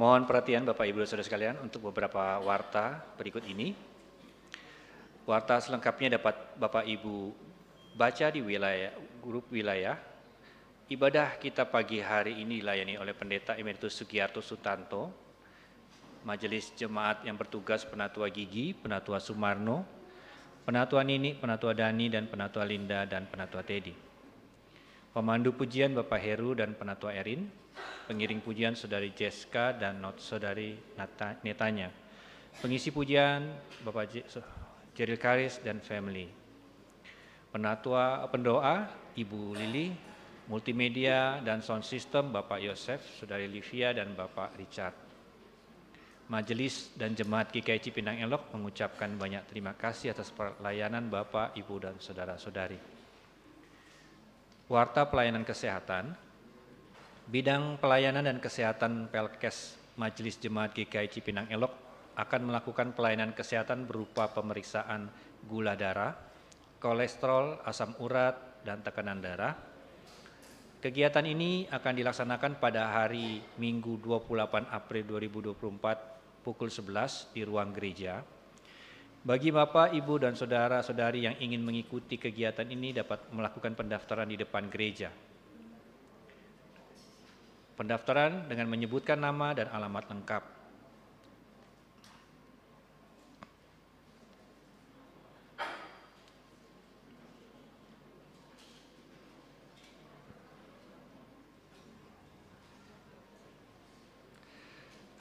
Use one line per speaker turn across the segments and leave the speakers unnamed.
Mohon perhatian Bapak Ibu dan Saudara sekalian untuk beberapa warta berikut ini. Warta selengkapnya dapat Bapak Ibu baca di grup wilayah. Ibadah kita pagi hari ini dilayani oleh Pendeta Emeritus Sugiarto Sutanto, Majelis Jemaat yang bertugas Penatua Gigi, Penatua Sumarno, Penatua Nini, Penatua Dani, dan Penatua Linda, dan Penatua Teddy. Pemandu pujian Bapak Heru dan Penatua Erin, pengiring pujian Saudari Jessica dan Saudari Netanya, pengisi pujian Bapak Jeril Karis dan family, pendoa Ibu Lili, multimedia dan sound system Bapak Yosef, Saudari Livia, dan Bapak Richard. Majelis dan Jemaat GKI Cipinang Elok mengucapkan banyak terima kasih atas pelayanan Bapak, Ibu, dan Saudara-saudari. Warta pelayanan kesehatan, bidang pelayanan dan kesehatan Pelkes Majelis Jemaat GKI Cipinang Elok akan melakukan pelayanan kesehatan berupa pemeriksaan gula darah, kolesterol, asam urat, dan tekanan darah. Kegiatan ini akan dilaksanakan pada hari Minggu 28 April 2024 pukul 11 di ruang gereja. Bagi Bapak, Ibu, dan Saudara-saudari yang ingin mengikuti kegiatan ini dapat melakukan pendaftaran di depan gereja. Pendaftaran dengan menyebutkan nama dan alamat lengkap.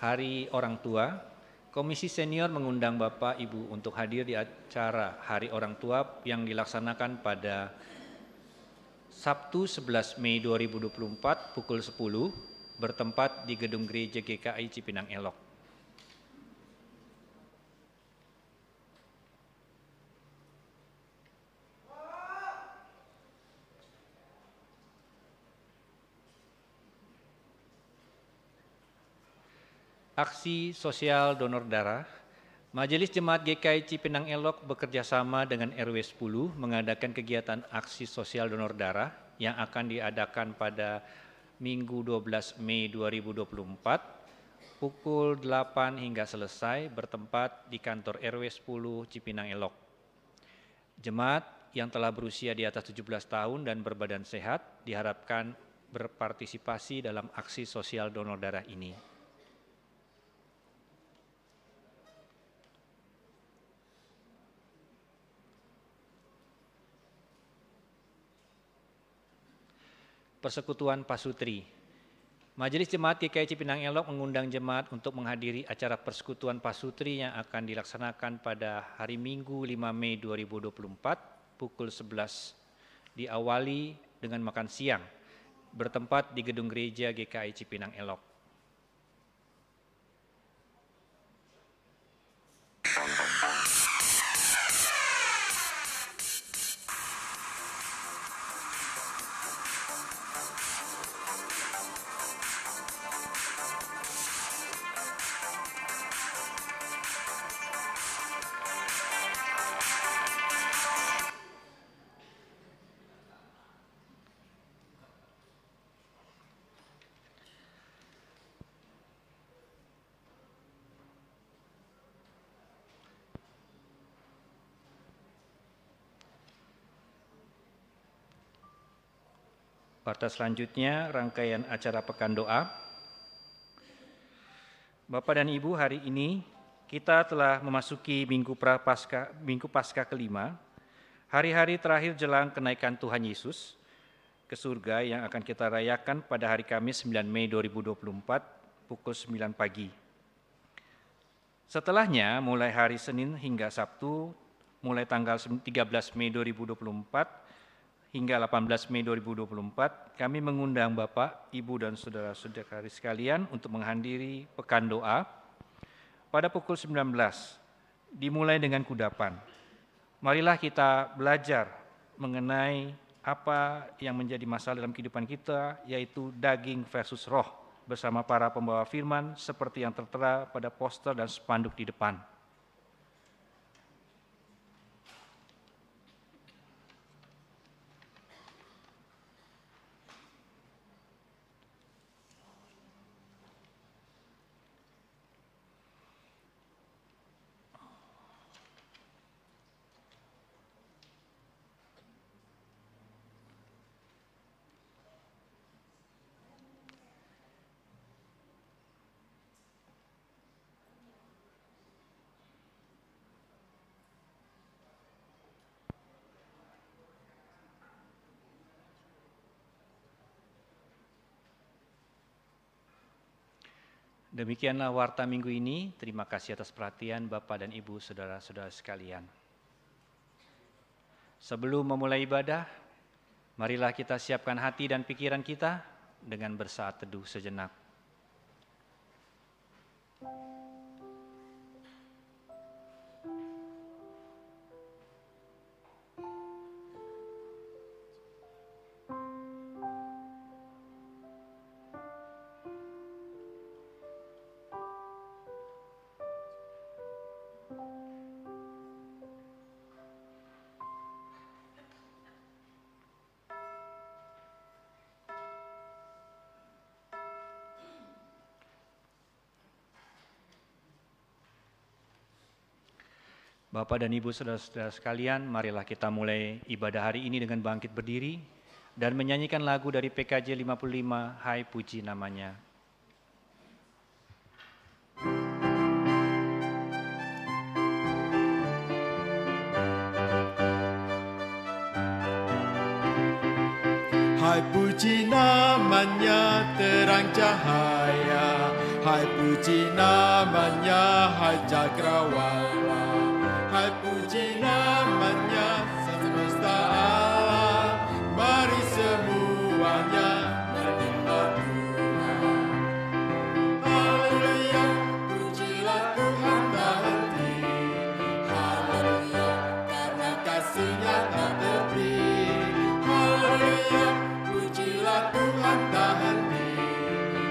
Hari Orang Tua, Komisi Senior mengundang Bapak Ibu untuk hadir di acara Hari Orang Tua yang dilaksanakan pada Sabtu 11 Mei 2024 pukul 10 bertempat di Gedung Gereja GKI Cipinang Elok. Aksi sosial donor darah, Majelis Jemaat GKI Cipinang Elok bekerjasama dengan RW 10 mengadakan kegiatan aksi sosial donor darah yang akan diadakan pada Minggu 12 Mei 2024 pukul 8 hingga selesai bertempat di kantor RW 10 Cipinang Elok. Jemaat yang telah berusia di atas 17 tahun dan berbadan sehat diharapkan berpartisipasi dalam aksi sosial donor darah ini. Persekutuan Pasutri. Majelis Jemaat GKI Cipinang Elok mengundang jemaat untuk menghadiri acara Persekutuan Pasutri yang akan dilaksanakan pada hari Minggu 5 Mei 2024 pukul 11. Diawali dengan makan siang bertempat di Gedung Gereja GKI Cipinang Elok. Pada selanjutnya, rangkaian acara Pekan Doa. Bapak dan Ibu, hari ini kita telah memasuki Minggu Paskah kelima, hari-hari terakhir jelang kenaikan Tuhan Yesus ke surga yang akan kita rayakan pada hari Kamis 9 Mei 2024 pukul 9 pagi. Setelahnya, mulai hari Senin hingga Sabtu, mulai tanggal 13 Mei 2024, hingga 18 Mei 2024, kami mengundang Bapak, Ibu, dan Saudara-saudari sekalian untuk menghadiri Pekan Doa pada pukul 19, dimulai dengan kudapan. Marilah kita belajar mengenai apa yang menjadi masalah dalam kehidupan kita, yaitu daging versus roh, bersama para pembawa firman seperti yang tertera pada poster dan spanduk di depan. Demikianlah warta minggu ini. Terima kasih atas perhatian Bapak dan Ibu, saudara-saudara sekalian. Sebelum memulai ibadah, marilah kita siapkan hati dan pikiran kita dengan bersaat teduh sejenak. Bapak dan Ibu saudara-saudara sekalian, marilah kita mulai ibadah hari ini dengan bangkit berdiri dan menyanyikan lagu dari PKJ 55, Hai Puji Namanya.
Hai puji namanya terang cahaya, hai puji namanya hai cakrawala. Hai puji namanya semesta alam, mari semuanya menyembah Tuhan. Haleluya, pujilah Tuhan tak henti. Haleluya, karena kasih-Nya tak tepi. Haleluya, pujilah Tuhan tak henti.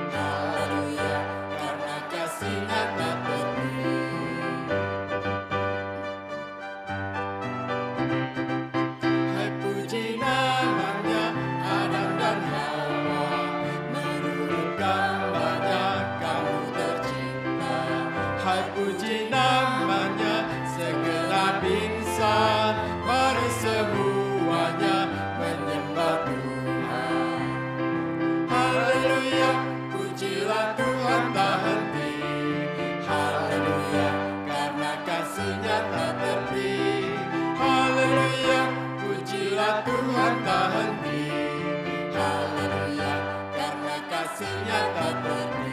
Haleluya, karena kasih-Nya tak tepi. Puji namanya segenap insan, mari semuanya menyembah Tuhan. Haleluya, pujilah Tuhan tak henti. Haleluya, karena kasih-Nya tak tepi. Haleluya, pujilah Tuhan tak henti. Haleluya, karena kasih-Nya tak tepi.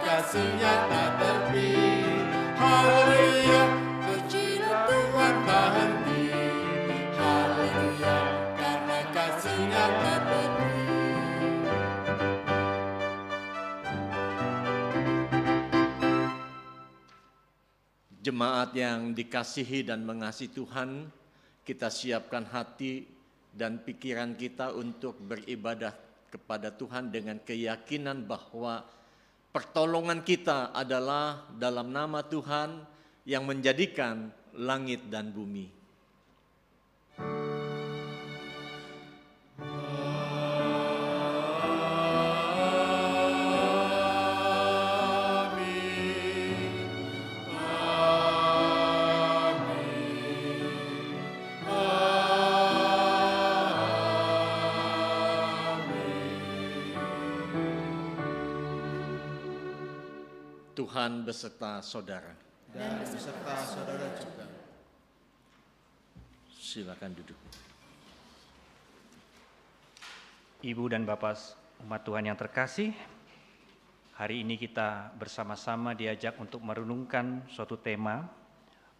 Kasih-Nya tak tepi. Haleluya, pujilah Tuhan tak henti. Haleluya, karena kasih-Nya tak tepi.
Jemaat yang dikasihi dan mengasihi Tuhan, kita siapkan hati dan pikiran kita untuk beribadah kepada Tuhan dengan keyakinan bahwa pertolongan kita adalah dalam nama Tuhan yang menjadikan langit dan bumi. Tuhan beserta saudara.
Dan beserta saudara juga.
Silakan duduk.
Ibu dan Bapak umat Tuhan yang terkasih, hari ini kita bersama-sama diajak untuk merenungkan suatu tema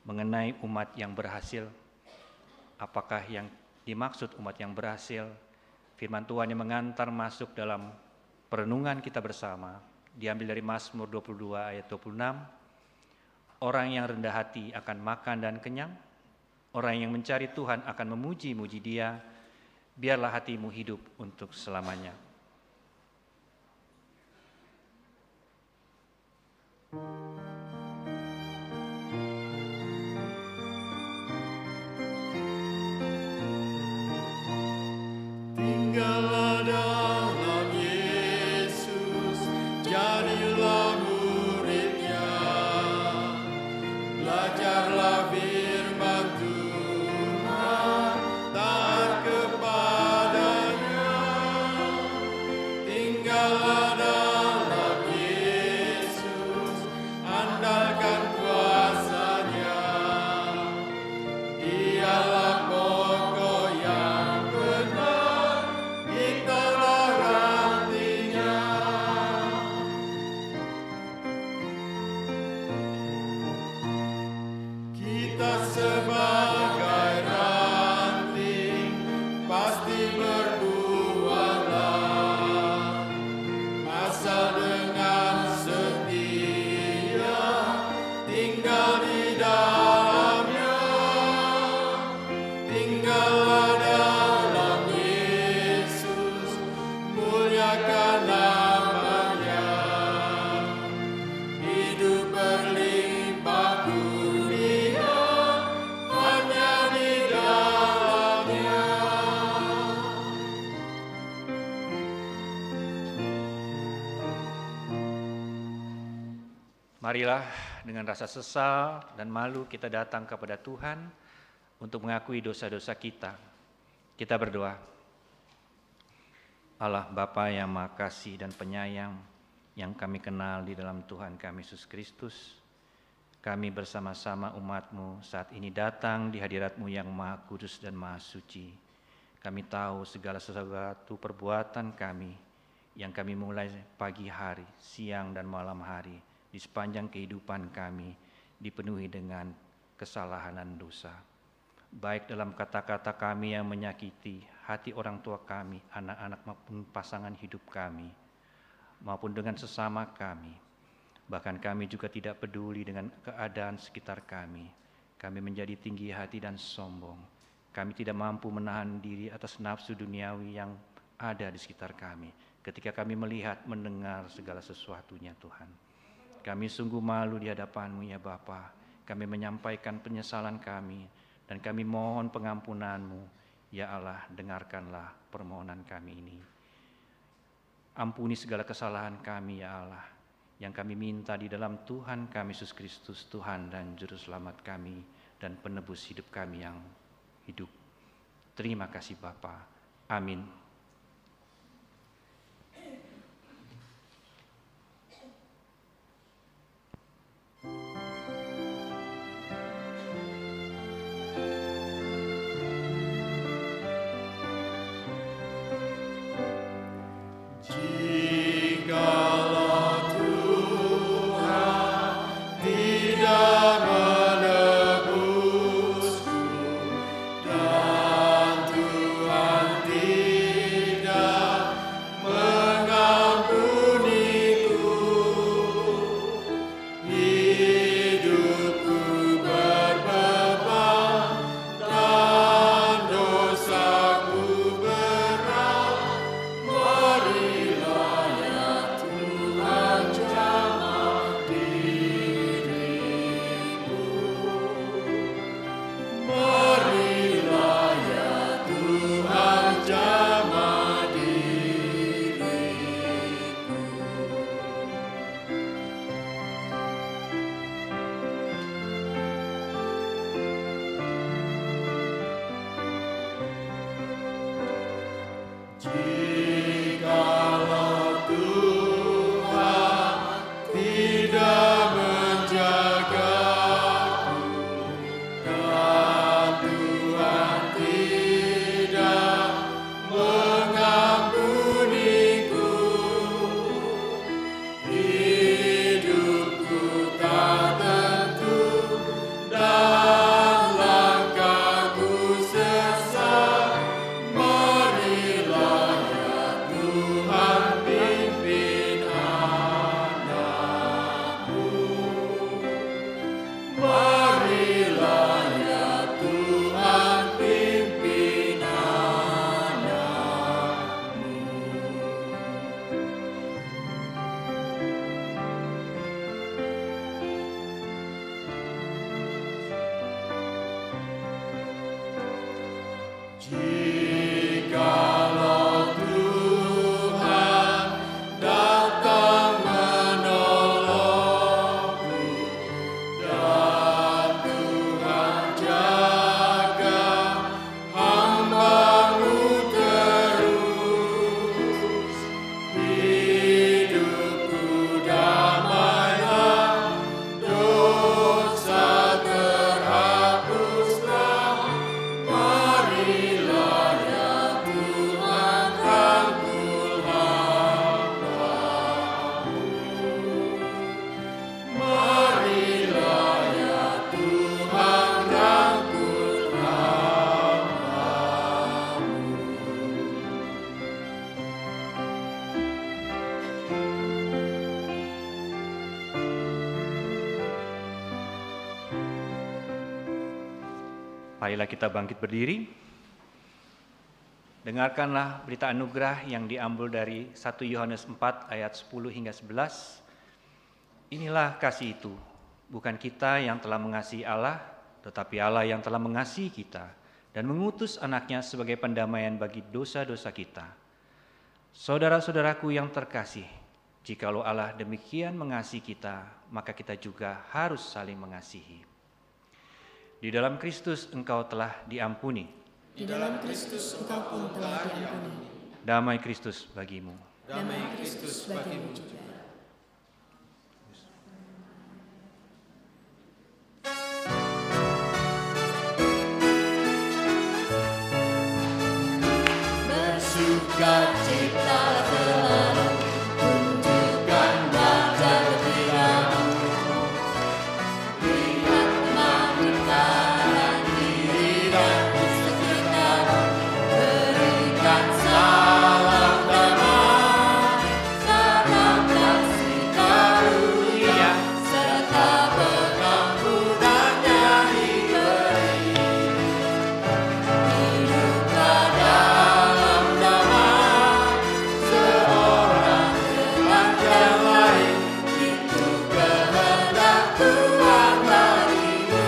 mengenai umat yang berhasil. Apakah yang dimaksud umat yang berhasil? Firman Tuhan yang mengantar masuk dalam perenungan kita bersama diambil dari Mazmur 22 ayat 26. Orang yang rendah hati akan makan dan kenyang. Orang yang mencari Tuhan akan memuji-muji Dia. Biarlah hatimu hidup untuk selamanya.
Tinggallah dalam Yesus, jadilah tinggallah dalam Yesus, andalkan kuasa-Nya. Dialah pokok yang benar, itulah rantingnya. Kita sebagai ranting pasti berbuahlah, asal dengan setia tinggal di dalamnya. Tinggallah dalam Yesus, muliakan nama-Nya. Hidup berlimpah kurnia hanya di dalamnya.
Marilah dengan rasa sesal dan malu kita datang kepada Tuhan untuk mengakui dosa-dosa kita. Kita berdoa. Allah Bapa yang Maha Kasih dan Penyayang yang kami kenal di dalam Tuhan kami Yesus Kristus, kami bersama-sama umat-Mu saat ini datang di hadirat-Mu yang Maha Kudus dan Maha Suci. Kami tahu segala sesuatu perbuatan kami yang kami mulai pagi hari, siang dan malam hari, di sepanjang kehidupan kami dipenuhi dengan kesalahan dan dosa. Baik dalam kata-kata kami yang menyakiti hati orang tua kami, anak-anak maupun pasangan hidup kami, maupun dengan sesama kami. Bahkan kami juga tidak peduli dengan keadaan sekitar kami. Kami menjadi tinggi hati dan sombong. Kami tidak mampu menahan diri atas nafsu duniawi yang ada di sekitar kami ketika kami melihat, mendengar segala sesuatunya Tuhan. Kami sungguh malu di hadapan-Mu ya Bapa. Kami menyampaikan penyesalan kami dan kami mohon pengampunan-Mu. Ya Allah, dengarkanlah permohonan kami ini. Ampuni segala kesalahan kami ya Allah, yang kami minta di dalam Tuhan kami Yesus Kristus, Tuhan dan Juru Selamat kami dan penebus hidup kami yang hidup. Terima kasih Bapa. Amin.
Jikalau Tuhan tidak menebusku dan Tuhan tidak
Marilah kita bangkit berdiri. Dengarkanlah berita anugerah yang diambil dari 1 Yohanes 4 ayat 10 hingga 11. Inilah kasih itu, bukan kita yang telah mengasihi Allah, tetapi Allah yang telah mengasihi kita dan mengutus anaknya sebagai pendamaian bagi dosa-dosa kita. Saudara-saudaraku yang terkasih, jikalau Allah demikian mengasihi kita, maka kita juga harus saling mengasihi. Di dalam Kristus engkau telah diampuni.
Di dalam Kristus engkau pun telah diampuni.
Damai Kristus bagimu.
Damai Kristus bagimu juga. Bersukacita selalu, tunjukkan wajah gembiramu. Lihat kebangkitan diri dan di sekitar, berikan salam damai, salam kasih karunia, serta pengampunan yang diberi. Hiduplah dalam damai, seorang dengan yang lain, itu kehendak Tuhan bagimu.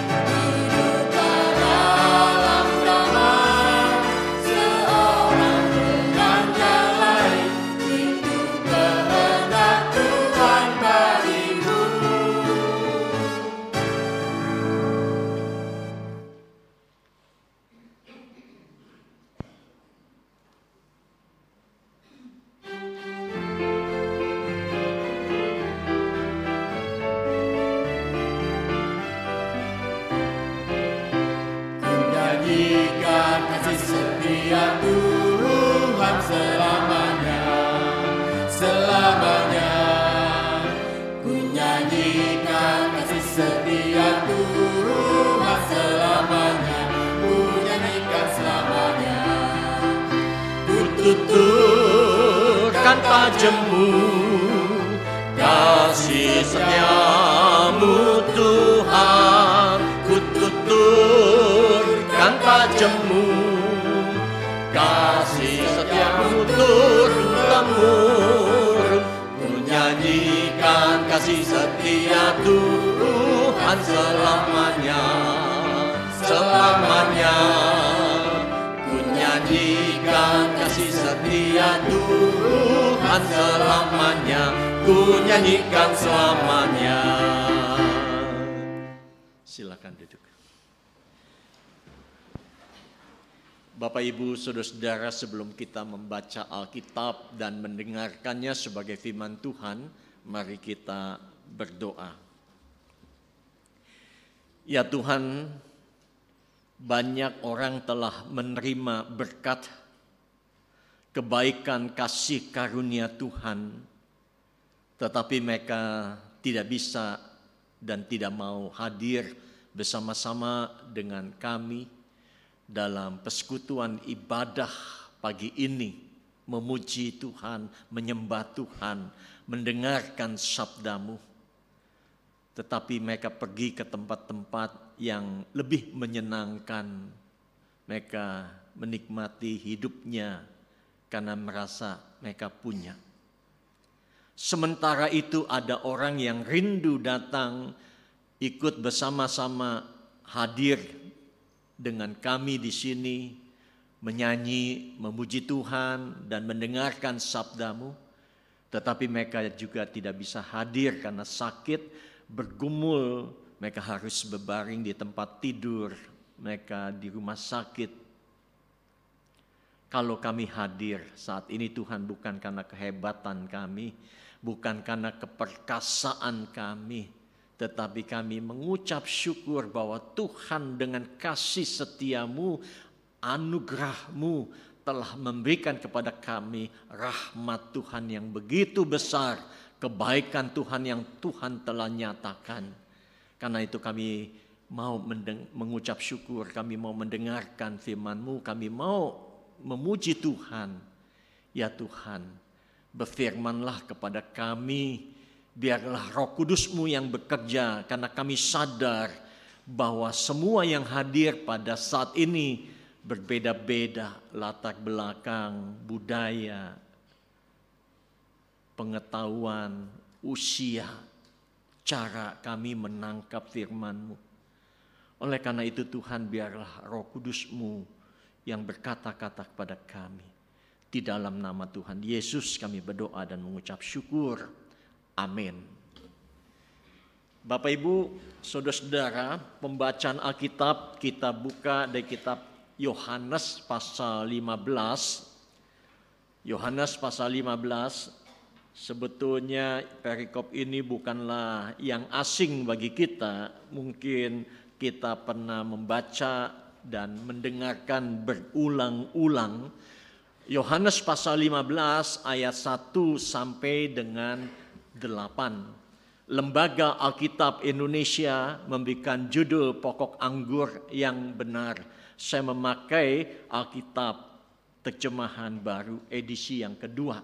Hiduplah dalam damai, seorang dengan yang lain, itu kehendak Tuhan bagimu. Kunyanyikan kasih setia Tuhan selamanya, selamanya. Kunyanyikan kasih setia Tuhan selamanya, kunyanyikan selamanya.
Kututurkan tajammu, kasih setiamu Tuhan. Kututurkan tajammu, kasih setiamu turun-temurun. Kunyanyikan kasih setia Tuhan selamanya, selamanya. Kunyanyikan kasih setia Tuhan selamanya, kunyanyikan selamanya. Silakan duduk. Bapak, Ibu, Saudara-saudara, sebelum kita membaca Alkitab dan mendengarkannya sebagai firman Tuhan, mari kita berdoa. Ya Tuhan, banyak orang telah menerima berkat, kebaikan, kasih karunia Tuhan, tetapi mereka tidak bisa dan tidak mau hadir bersama-sama dengan kami dalam persekutuan ibadah pagi ini, memuji Tuhan, menyembah Tuhan, mendengarkan sabda-Mu. Tetapi mereka pergi ke tempat-tempat yang lebih menyenangkan. Mereka menikmati hidupnya karena merasa mereka punya. Sementara itu ada orang yang rindu datang, ikut bersama-sama hadir dengan kami di sini, menyanyi, memuji Tuhan, dan mendengarkan sabda-Mu. Tetapi mereka juga tidak bisa hadir karena sakit, bergumul, mereka harus berbaring di tempat tidur, mereka di rumah sakit. Kalau kami hadir saat ini Tuhan, bukan karena kehebatan kami, bukan karena keperkasaan kami, tetapi kami mengucap syukur bahwa Tuhan dengan kasih setia-Mu, anugerah-Mu telah memberikan kepada kami rahmat Tuhan yang begitu besar, kebaikan Tuhan yang Tuhan telah nyatakan. Karena itu kami mau mengucap syukur, kami mau mendengarkan firman-Mu, kami mau memuji Tuhan. Ya Tuhan, berfirmanlah kepada kami, biarlah Roh Kudus-Mu yang bekerja, karena kami sadar bahwa semua yang hadir pada saat ini berbeda-beda latar belakang, budaya, pengetahuan, usia, cara kami menangkap firman-Mu. Oleh karena itu Tuhan, biarlah Roh Kudus-Mu yang berkata-kata kepada kami. Di dalam nama Tuhan Yesus kami berdoa dan mengucap syukur. Amin. Bapak Ibu, saudara-saudara, pembacaan Alkitab kita buka dari kitab Yohanes pasal 15. Yohanes pasal 15, sebetulnya perikop ini bukanlah yang asing bagi kita. Mungkin kita pernah membaca dan mendengarkan berulang-ulang. Yohanes pasal 15 ayat 1 sampai dengan 8. Lembaga Alkitab Indonesia memberikan judul Pokok Anggur yang Benar. Saya memakai Alkitab terjemahan baru edisi yang kedua.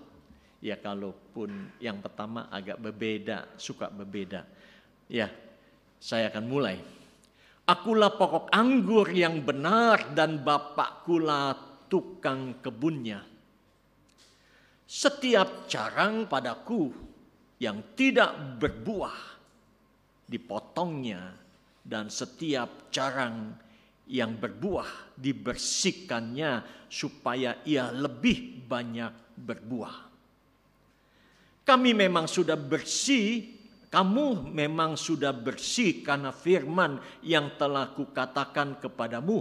Ya, kalaupun yang pertama agak berbeda, suka berbeda. Ya, saya akan mulai. Akulah pokok anggur yang benar dan Bapakkulah tukang kebunnya. Setiap carang padaku yang tidak berbuah dipotongnya, dan setiap carang yang berbuah dibersihkannya supaya ia lebih banyak berbuah. Kamu memang sudah bersih karena firman yang telah kukatakan kepadamu.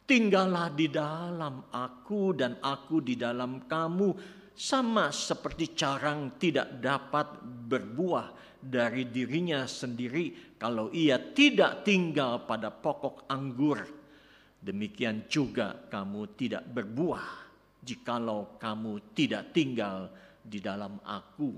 Tinggallah di dalam aku dan aku di dalam kamu. Sama seperti carang tidak dapat berbuah dari dirinya sendiri kalau ia tidak tinggal pada pokok anggur. Demikian juga kamu tidak berbuah jikalau kamu tidak tinggal di dalam aku.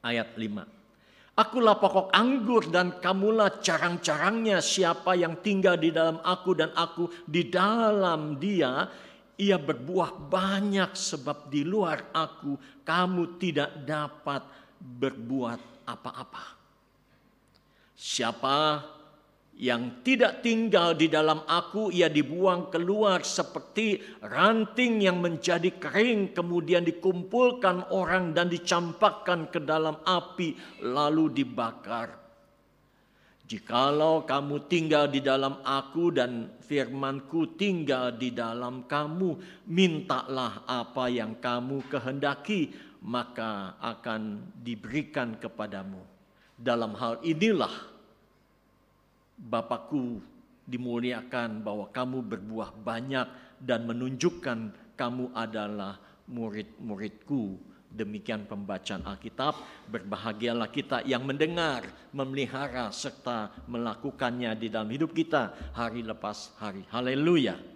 Ayat 5. Akulah pokok anggur dan kamulah carang-carangnya. Siapa yang tinggal di dalam aku dan aku di dalam dia, ia berbuah banyak, sebab di luar aku kamu tidak dapat berbuat apa-apa. Siapa yang tidak tinggal di dalam aku, ia dibuang keluar seperti ranting yang menjadi kering, kemudian dikumpulkan orang dan dicampakkan ke dalam api, lalu dibakar. Jikalau kamu tinggal di dalam aku dan firmanku tinggal di dalam kamu, mintalah apa yang kamu kehendaki, maka akan diberikan kepadamu. Dalam hal inilah Bapakku dimuliakan, bahwa kamu berbuah banyak dan menunjukkan kamu adalah murid-muridku. Demikian pembacaan Alkitab. Berbahagialah kita yang mendengar, memelihara, serta melakukannya di dalam hidup kita hari lepas hari. Haleluya.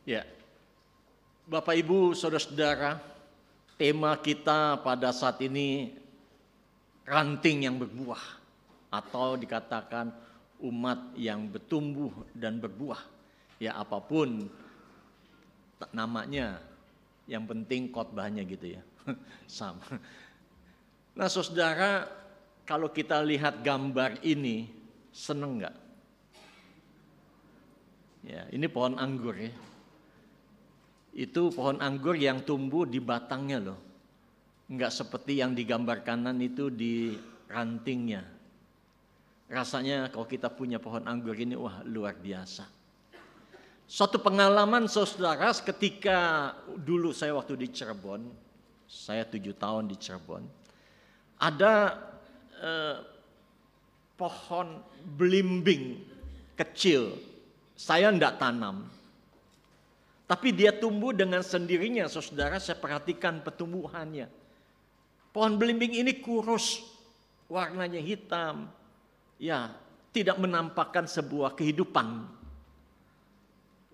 Ya, Bapak Ibu, saudara-saudara, tema kita pada saat ini ranting yang berbuah, atau dikatakan umat yang bertumbuh dan berbuah. Ya, apapun namanya, yang penting khotbahnya gitu ya, sama. Nah, saudara, kalau kita lihat gambar ini, seneng nggak? Ya, ini pohon anggur ya. Itu pohon anggur yang tumbuh di batangnya loh. Enggak seperti yang digambar kanan itu di rantingnya. Rasanya kalau kita punya pohon anggur ini, wah luar biasa. Suatu pengalaman saudara, ketika dulu saya waktu di Cirebon, saya 7 tahun di Cirebon, ada pohon belimbing kecil, saya enggak tanam. Tapi dia tumbuh dengan sendirinya, saudara. Saya perhatikan pertumbuhannya. Pohon belimbing ini kurus, warnanya hitam. Ya, tidak menampakkan sebuah kehidupan.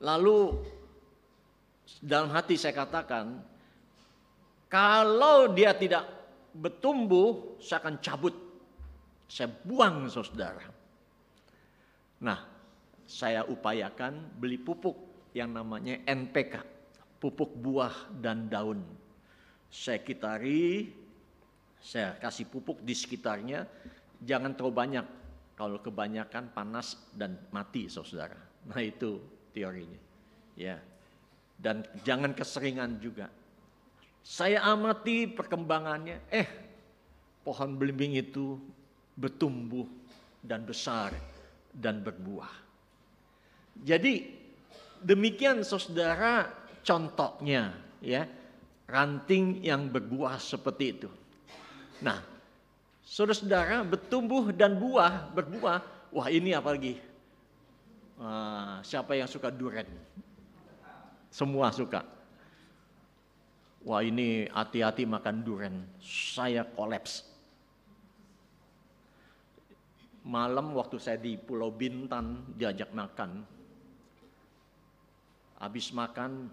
Lalu dalam hati saya katakan, kalau dia tidak bertumbuh, saya akan cabut. Saya buang, saudara. Nah, saya upayakan beli pupuk yang namanya NPK, pupuk buah dan daun. Saya kitari, saya kasih pupuk di sekitarnya, jangan terlalu banyak. Kalau kebanyakan panas dan mati, saudara. Nah, itu teorinya. Ya. Dan jangan keseringan juga. Saya amati perkembangannya, pohon belimbing itu bertumbuh dan besar dan berbuah. Jadi demikian, saudara, contohnya, ya, ranting yang berbuah seperti itu. Nah, saudara-saudara, bertumbuh dan berbuah, wah ini apa lagi? Siapa yang suka durian? Semua suka. Wah ini hati-hati makan durian, saya kolaps. Malam waktu saya di Pulau Bintan diajak makan. Habis makan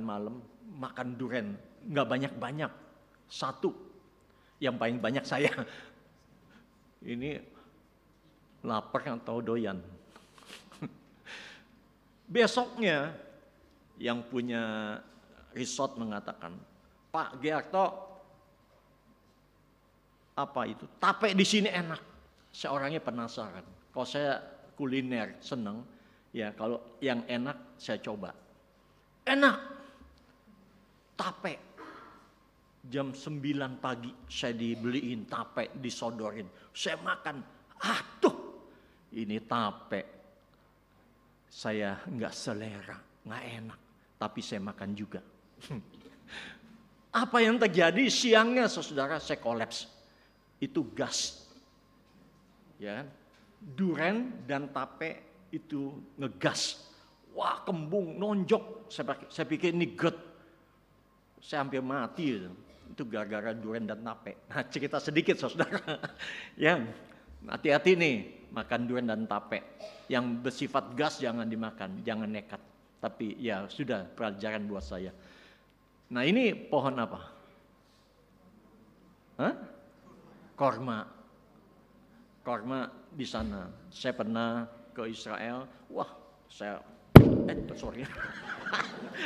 malam, makan durian, nggak banyak-banyak, satu. Yang paling banyak saya. Ini lapar atau doyan. Besoknya yang punya resort mengatakan, Pak Giarto, apa itu? Tape di sini enak. Saya orangnya penasaran. Kalau saya kuliner senang, ya kalau yang enak saya coba. Enak. Tape. Jam 9 pagi saya dibeliin tape, disodorin. Saya makan. Aduh, ini tape. Saya nggak selera, nggak enak. Tapi saya makan juga. Apa yang terjadi siangnya, saudara, saya kolaps. Itu gas. Ya, durian dan tape itu ngegas. Wah, kembung, nonjok. Saya pikir ini GERD. Saya hampir mati. Itu gara-gara durian dan tape. Nah, cerita sedikit, saudara. Ya, hati-hati nih makan durian dan tape. Yang bersifat gas jangan dimakan, jangan nekat. Tapi ya sudah pelajaran buat saya. Nah ini pohon apa? Korma. Korma di sana. Saya pernah ke Israel. Wah, saya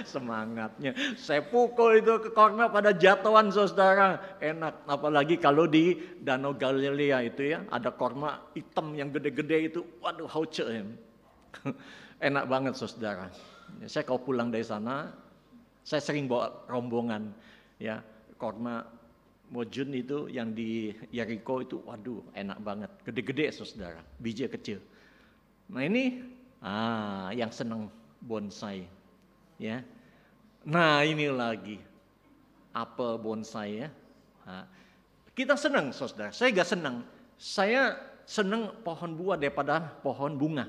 semangatnya. Saya pukul itu ke korma pada jatuhan, saudara. Enak. Apalagi kalau di Danau Galilea itu ya. Ada korma hitam yang gede-gede itu. Waduh, hauce. Enak banget, saudara. Saya kalau pulang dari sana, saya sering bawa rombongan. Ya, korma Mojun itu yang di Jericho itu, waduh enak banget. Gede-gede, saudara. Biji kecil. Nah ini, yang senang bonsai. Ya. Nah ini lagi apel bonsai ya. Kita senang, saudara. Saya gak senang. Saya senang pohon buah daripada pohon bunga.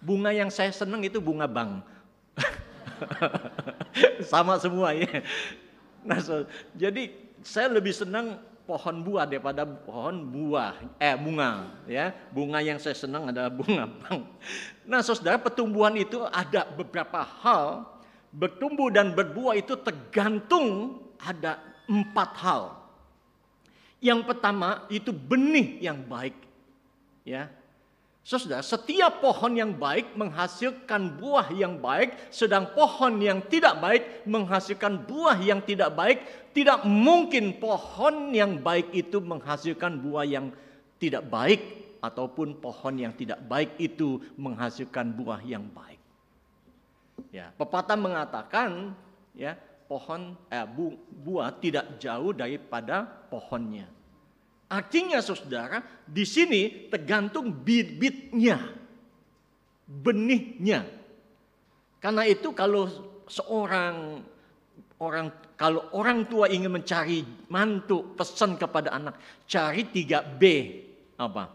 Bunga yang saya senang itu bunga bang. Sama semua ya. Nah, jadi saya lebih senang pohon buah daripada pohon bunga ya. Bunga yang saya senang adalah bunga bang. Nah, saudara, pertumbuhan itu ada beberapa hal. Bertumbuh dan berbuah itu tergantung ada 4 hal. Yang pertama itu benih yang baik. Ya. Saudara, setiap pohon yang baik menghasilkan buah yang baik, sedang pohon yang tidak baik menghasilkan buah yang tidak baik. Tidak mungkin pohon yang baik itu menghasilkan buah yang tidak baik, ataupun pohon yang tidak baik itu menghasilkan buah yang baik. Ya, pepatah mengatakan, ya, buah tidak jauh daripada pohonnya. Artinya, saudara, di sini tergantung bibitnya, benihnya. Karena itu kalau kalau orang tua ingin mencari mantu, pesan kepada anak, cari 3B. Apa?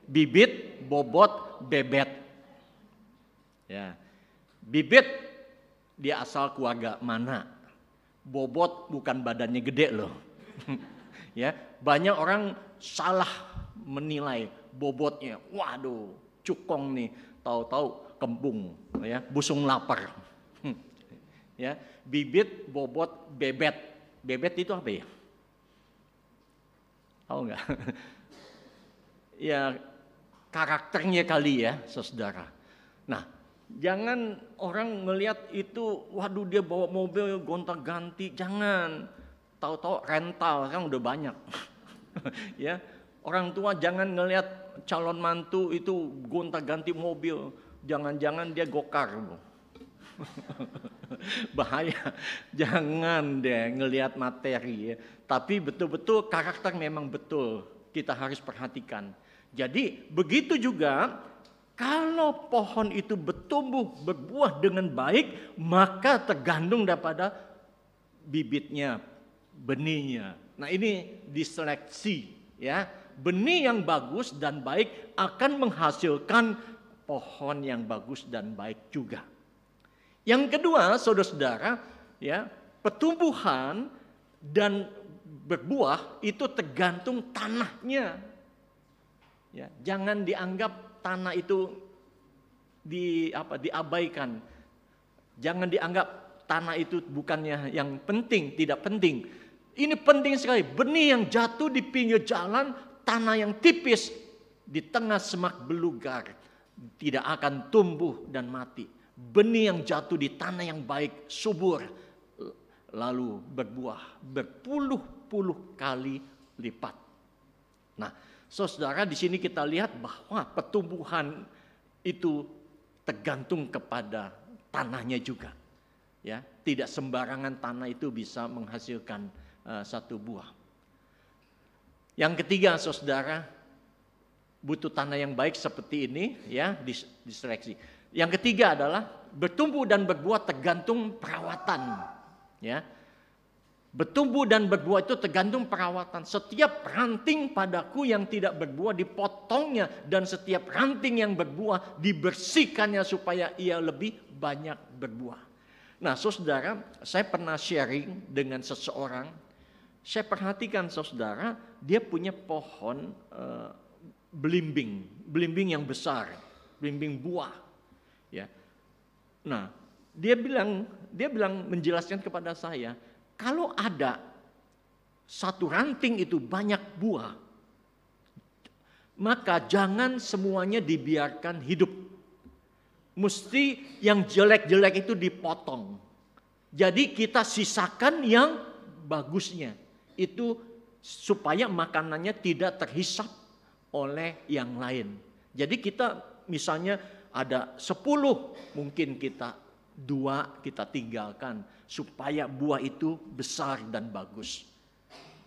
Bibit, bobot, bebet. Ya. Bibit dia asal keluarga mana? Bobot bukan badannya gede loh. Ya, banyak orang salah menilai bobotnya. Waduh, cukong nih, tahu-tahu kembung, ya, busung lapar. Ya, bibit, bobot, bebet. Bebet itu apa ya? Tahu nggak? Ya, karakternya kali ya, saudara. Nah, jangan orang melihat itu, waduh dia bawa mobil gonta-ganti, jangan. Tahu-tahu rental kan udah banyak. Ya, orang tua jangan ngelihat calon mantu itu gonta-ganti mobil, jangan-jangan dia gokar. Bahaya, jangan deh ngelihat materi ya. Tapi betul-betul karakter memang betul kita harus perhatikan. Jadi begitu juga kalau pohon itu bertumbuh berbuah dengan baik, maka tergantung daripada bibitnya, benihnya. Nah ini diseleksi ya. Benih yang bagus dan baik akan menghasilkan pohon yang bagus dan baik juga. Yang kedua, saudara-saudara, ya, pertumbuhan dan berbuah itu tergantung tanahnya. Ya, jangan dianggap tanah itu diabaikan. Jangan dianggap tanah itu bukannya yang penting, tidak penting. Ini penting sekali. Benih yang jatuh di pinggir jalan, tanah yang tipis di tengah semak belukar tidak akan tumbuh dan mati. Benih yang jatuh di tanah yang baik, subur, lalu berbuah berpuluh-puluh kali lipat. Nah, saudara, di sini kita lihat bahwa pertumbuhan itu tergantung kepada tanahnya juga. Ya, tidak sembarangan tanah itu bisa menghasilkan satu buah. Yang ketiga, saudara, butuh tanah yang baik seperti ini, ya, diseleksi. Yang ketiga adalah bertumbuh dan berbuah tergantung perawatan. Ya, bertumbuh dan berbuah itu tergantung perawatan. Setiap ranting padaku yang tidak berbuah dipotongnya, dan setiap ranting yang berbuah dibersihkannya supaya ia lebih banyak berbuah. Nah, saudara, saya pernah sharing dengan seseorang. Saya perhatikan, saudara, dia punya pohon belimbing yang besar, belimbing buah. Ya, nah dia bilang menjelaskan kepada saya, kalau ada satu ranting itu banyak buah, maka jangan semuanya dibiarkan hidup. Mesti yang jelek-jelek itu dipotong. Jadi kita sisakan yang bagusnya. Itu supaya makanannya tidak terhisap oleh yang lain. Jadi kita misalnya ada 10, mungkin kita 2 kita tinggalkan supaya buah itu besar dan bagus.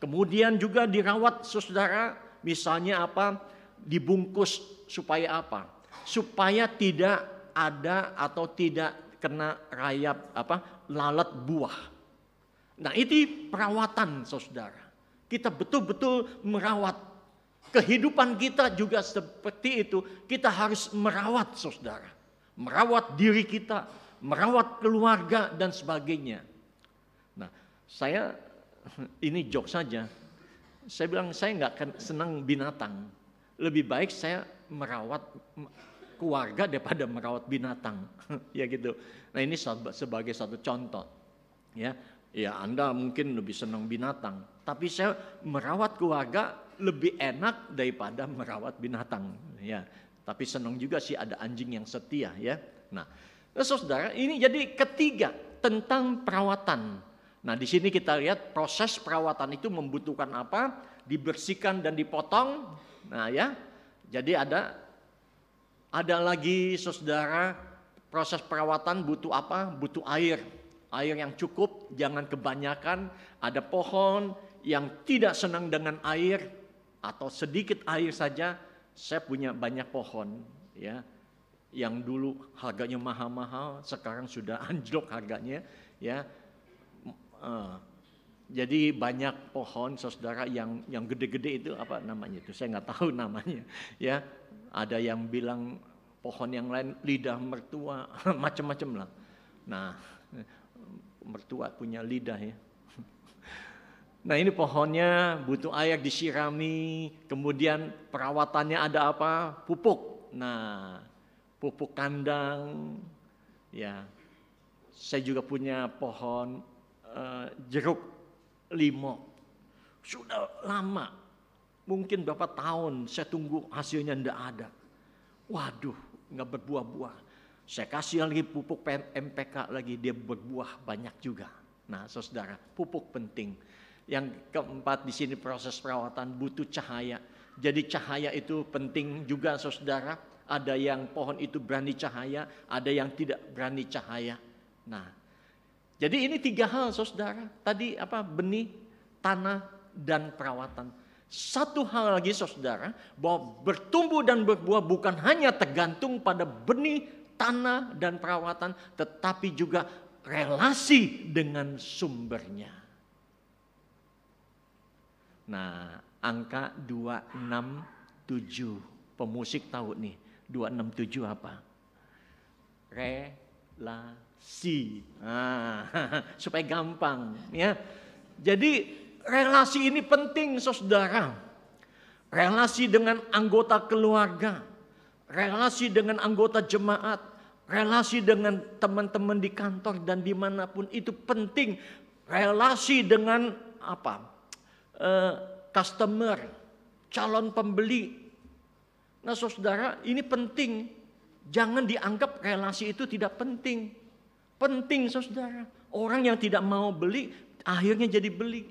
Kemudian juga dirawat, saudara, misalnya apa? Dibungkus supaya apa? Supaya tidak ada atau tidak kena rayap lalat buah. Nah, ini perawatan, saudara. Kita betul-betul merawat. Kehidupan kita juga seperti itu. Kita harus merawat, saudara. Merawat diri kita, merawat keluarga dan sebagainya. Nah, saya ini joke saja. Saya bilang saya nggak senang binatang. Lebih baik saya merawat keluarga daripada merawat binatang. Ya gitu. Nah, ini sebagai satu contoh. Ya, Anda mungkin lebih senang binatang, tapi saya merawat keluarga lebih enak daripada merawat binatang, ya. Tapi senang juga sih ada anjing yang setia, ya. Nah, saudara, ini jadi ketiga tentang perawatan. Nah, di sini kita lihat proses perawatan itu membutuhkan apa? Dibersihkan dan dipotong. Nah, ya. Jadi ada lagi, saudara, proses perawatan butuh apa? Butuh air. Air yang cukup, jangan kebanyakan. Ada pohon yang tidak senang dengan air atau sedikit air saja. Saya punya banyak pohon, ya, yang dulu harganya mahal-mahal, sekarang sudah anjlok harganya, ya. Jadi banyak pohon, saudara, yang gede-gede itu apa namanya itu? Saya nggak tahu namanya, ya. Ada yang bilang pohon yang lain lidah mertua, macam-macam lah. Nah, mertua punya lidah, ya. Nah, ini pohonnya butuh air disirami, kemudian perawatannya ada apa? Pupuk. Nah, pupuk kandang, ya. Saya juga punya pohon jeruk limau. Sudah lama, mungkin berapa tahun saya tunggu hasilnya ndak ada. Waduh, nggak berbuah-buah. Saya kasih lagi pupuk MPK lagi, dia berbuah banyak juga. Nah, saudara, pupuk penting. Yang keempat di sini proses perawatan butuh cahaya. Jadi cahaya itu penting juga, saudara. Ada yang pohon itu berani cahaya, ada yang tidak berani cahaya. Nah, jadi ini 3 hal, saudara. Tadi benih, tanah, dan perawatan. Satu hal lagi, saudara, bahwa bertumbuh dan berbuah bukan hanya tergantung pada benih, tanah, dan perawatan, tetapi juga relasi dengan sumbernya. Nah, angka 267, pemusik tahu nih, 267 apa? Relasi. Supaya gampang ya. Jadi relasi ini penting, saudara. Relasi dengan anggota keluarga, relasi dengan anggota jemaat, relasi dengan teman-teman di kantor dan dimanapun itu penting. Relasi dengan customer, calon pembeli. Nah, saudara, ini penting. Jangan dianggap relasi itu tidak penting. Penting, saudara. Orang yang tidak mau beli akhirnya jadi beli.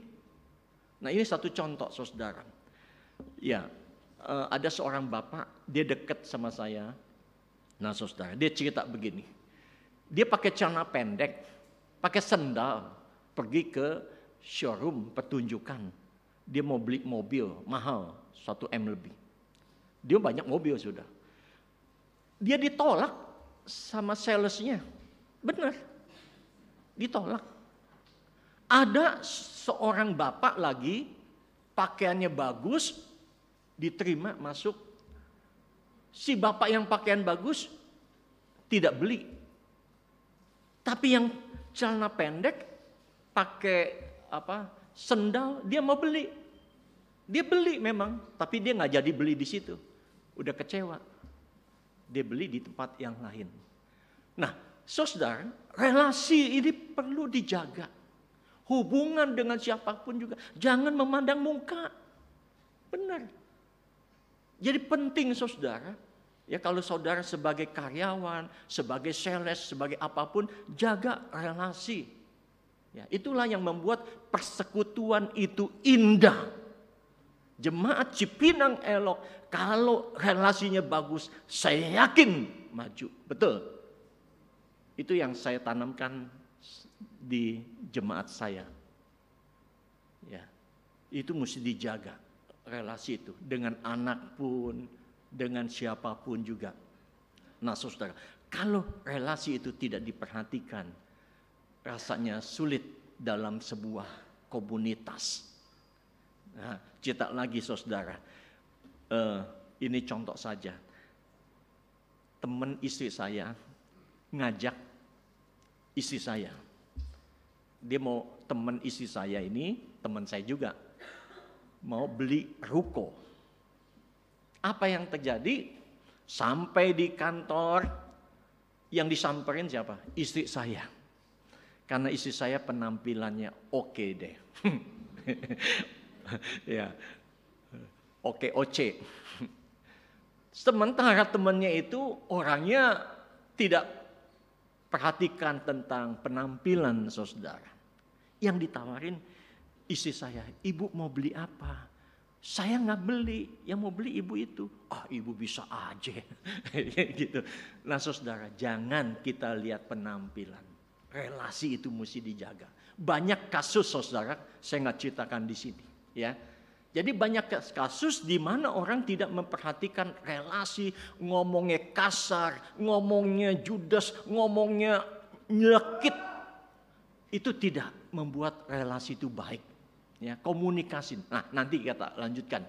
Nah, ini satu contoh, saudara. Ya, ada seorang bapak, dia dekat sama saya. Nah, saudara, dia cerita begini. Dia pakai celana pendek, pakai sandal, pergi ke showroom pertunjukan. Dia mau beli mobil mahal, 1 M lebih. Dia banyak mobil sudah. Dia ditolak sama salesnya. Benar, ditolak. Ada seorang bapak lagi, pakaiannya bagus, diterima masuk. Si bapak yang pakaian bagus tidak beli. Tapi yang celana pendek, pakai sendal, dia mau beli. Dia beli memang, tapi dia nggak jadi beli di situ. Udah kecewa. Dia beli di tempat yang lain. Nah, saudara, relasi ini perlu dijaga. Hubungan dengan siapapun juga. Jangan memandang muka. Benar. Jadi penting, saudara. Ya, kalau saudara sebagai karyawan, sebagai sales, sebagai apapun, jaga relasi. Ya, itulah yang membuat persekutuan itu indah. Jemaat Cipinang Elok, kalau relasinya bagus, saya yakin maju. Betul. Itu yang saya tanamkan di jemaat saya. Ya, itu mesti dijaga relasi itu dengan anak pun, dengan siapapun juga. Nah, saudara, kalau relasi itu tidak diperhatikan, rasanya sulit dalam sebuah komunitas. Nah, cerita lagi, saudara. Ini contoh saja. Teman istri saya ngajak istri saya. Dia mau, teman istri saya ini, teman saya juga, mau beli ruko. Apa yang terjadi? Sampai di kantor, yang disamperin siapa? Istri saya. Karena istri saya penampilannya oke deh. Ya, oke. Sementara temannya itu orangnya tidak perhatikan tentang penampilan, saudara. Yang ditawarin istri saya, ibu mau beli apa? Saya nggak beli, yang mau beli ibu itu. Ibu bisa aja. Gitu. Nah, saudara, jangan kita lihat penampilan. Relasi itu mesti dijaga. Banyak kasus, saudara, saya nggak ceritakan di sini. Ya, jadi banyak kasus di mana orang tidak memperhatikan relasi, ngomongnya kasar, ngomongnya judes, ngomongnya nyelekit. Itu tidak membuat relasi itu baik. Ya, komunikasi. Nah, nanti kita lanjutkan.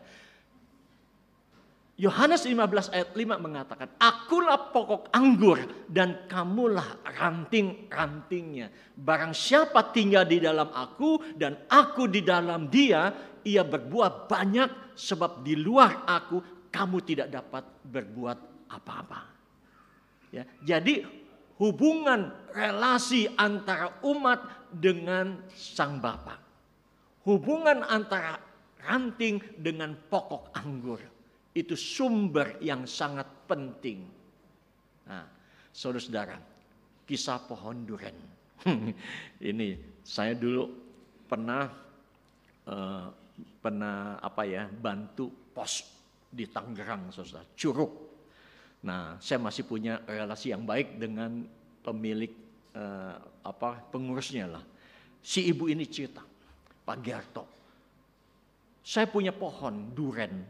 Yohanes 15 ayat 5 mengatakan, akulah pokok anggur dan kamulah ranting-rantingnya. Barang siapa tinggal di dalam aku dan aku di dalam dia, ia berbuah banyak sebab di luar aku kamu tidak dapat berbuat apa-apa. Ya, jadi hubungan relasi antara umat dengan Sang Bapa. Hubungan antara ranting dengan pokok anggur. Itu sumber yang sangat penting. Nah, saudara-saudara, kisah pohon duren. Ini saya dulu pernah bantu pos di Tangerang, saudara, Curug. Nah, saya masih punya relasi yang baik dengan pemilik pengurusnya lah. Si ibu ini cerita, Pak Gerto, saya punya pohon duren,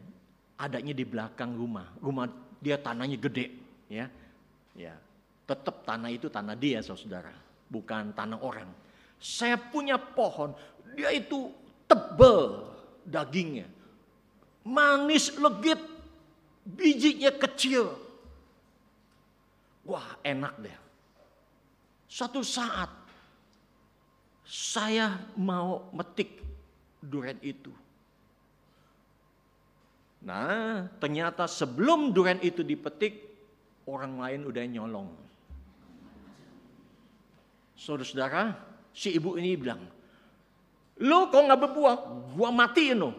adanya di belakang rumah. Rumah dia tanahnya gede, ya. Tetap tanah itu tanah dia, saudara, bukan tanah orang. Saya punya pohon, dia itu tebal dagingnya, manis legit, bijinya kecil. Wah, enak deh. Suatu saat saya mau metik duren itu. Nah, ternyata sebelum duren itu dipetik, orang lain udah nyolong. Saudara-saudara, si ibu ini bilang, "Lu kok nggak berbuah, gua matiin lo."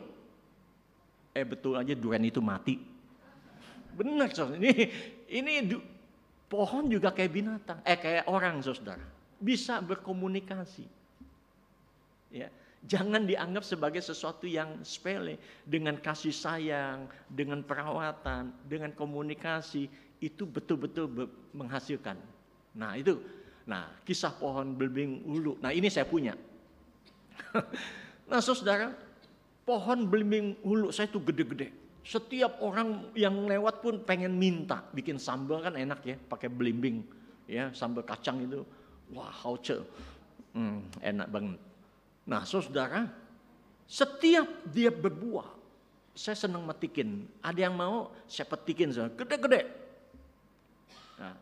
Betul aja duren itu mati. Benar, saudara. Ini pohon juga kayak binatang, kayak orang, saudara. Bisa berkomunikasi. Ya, jangan dianggap sebagai sesuatu yang sepele. Dengan kasih sayang, dengan perawatan, dengan komunikasi, itu betul-betul menghasilkan. Nah, itu. Nah, kisah pohon belimbing ulu. Nah, ini saya punya. Nah, saudara, pohon belimbing ulu saya itu gede-gede. Setiap orang yang lewat pun pengen minta. Bikin sambal kan enak ya, pakai belimbing. Ya, sambal kacang itu. Wah, hauce. Enak banget. Nah, saudara, setiap dia berbuah, saya senang metikin. Ada yang mau, saya petikin. Gede-gede. Nah,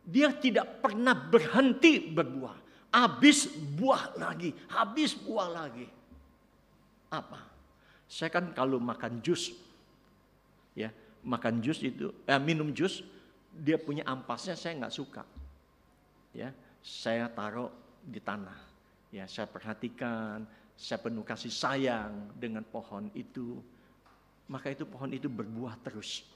dia tidak pernah berhenti berbuah. Habis buah lagi. Apa? Saya kan kalau makan jus, ya makan jus itu, minum jus, dia punya ampasnya saya nggak suka. Ya, saya taruh di tanah. Ya, saya perhatikan, saya penuh kasih sayang dengan pohon itu. Maka itu pohon itu berbuah terus.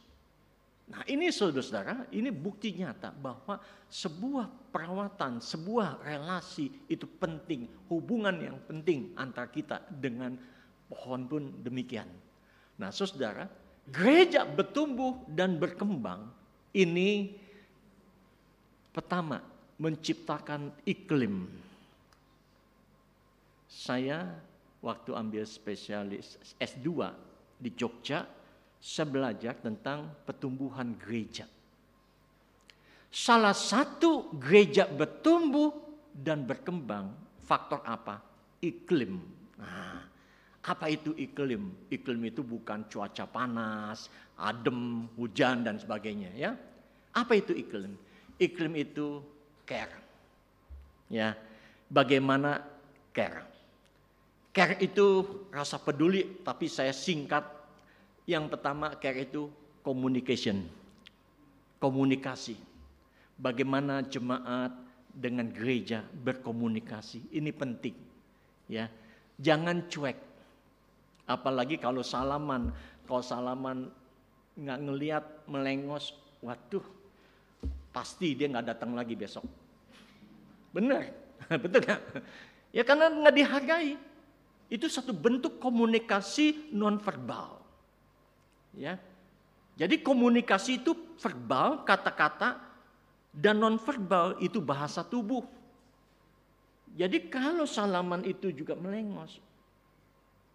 Nah, ini saudara-saudara, ini bukti nyata bahwa sebuah perawatan, sebuah relasi itu penting, hubungan yang penting antara kita dengan pohon pun demikian. Nah, saudara, gereja bertumbuh dan berkembang ini pertama menciptakan iklim. Saya waktu ambil spesialis S2 di Jogja, saya belajar tentang pertumbuhan gereja. Salah satu gereja bertumbuh dan berkembang, faktor apa? Iklim. Nah, apa itu iklim? Iklim itu bukan cuaca panas, adem, hujan dan sebagainya, ya. Apa itu iklim? Iklim itu care. Ya. Bagaimana care? Care itu rasa peduli, tapi saya singkat. Yang pertama, care itu communication. Komunikasi. Bagaimana jemaat dengan gereja berkomunikasi. Ini penting. Ya. Jangan cuek. Apalagi kalau salaman nggak ngelihat, melengos, waduh, pasti dia nggak datang lagi besok. Benar, betul nggak? Ya karena nggak dihargai. Itu satu bentuk komunikasi non-verbal. Ya, jadi komunikasi itu verbal, kata-kata, dan non-verbal itu bahasa tubuh. Jadi kalau salaman itu juga melengos,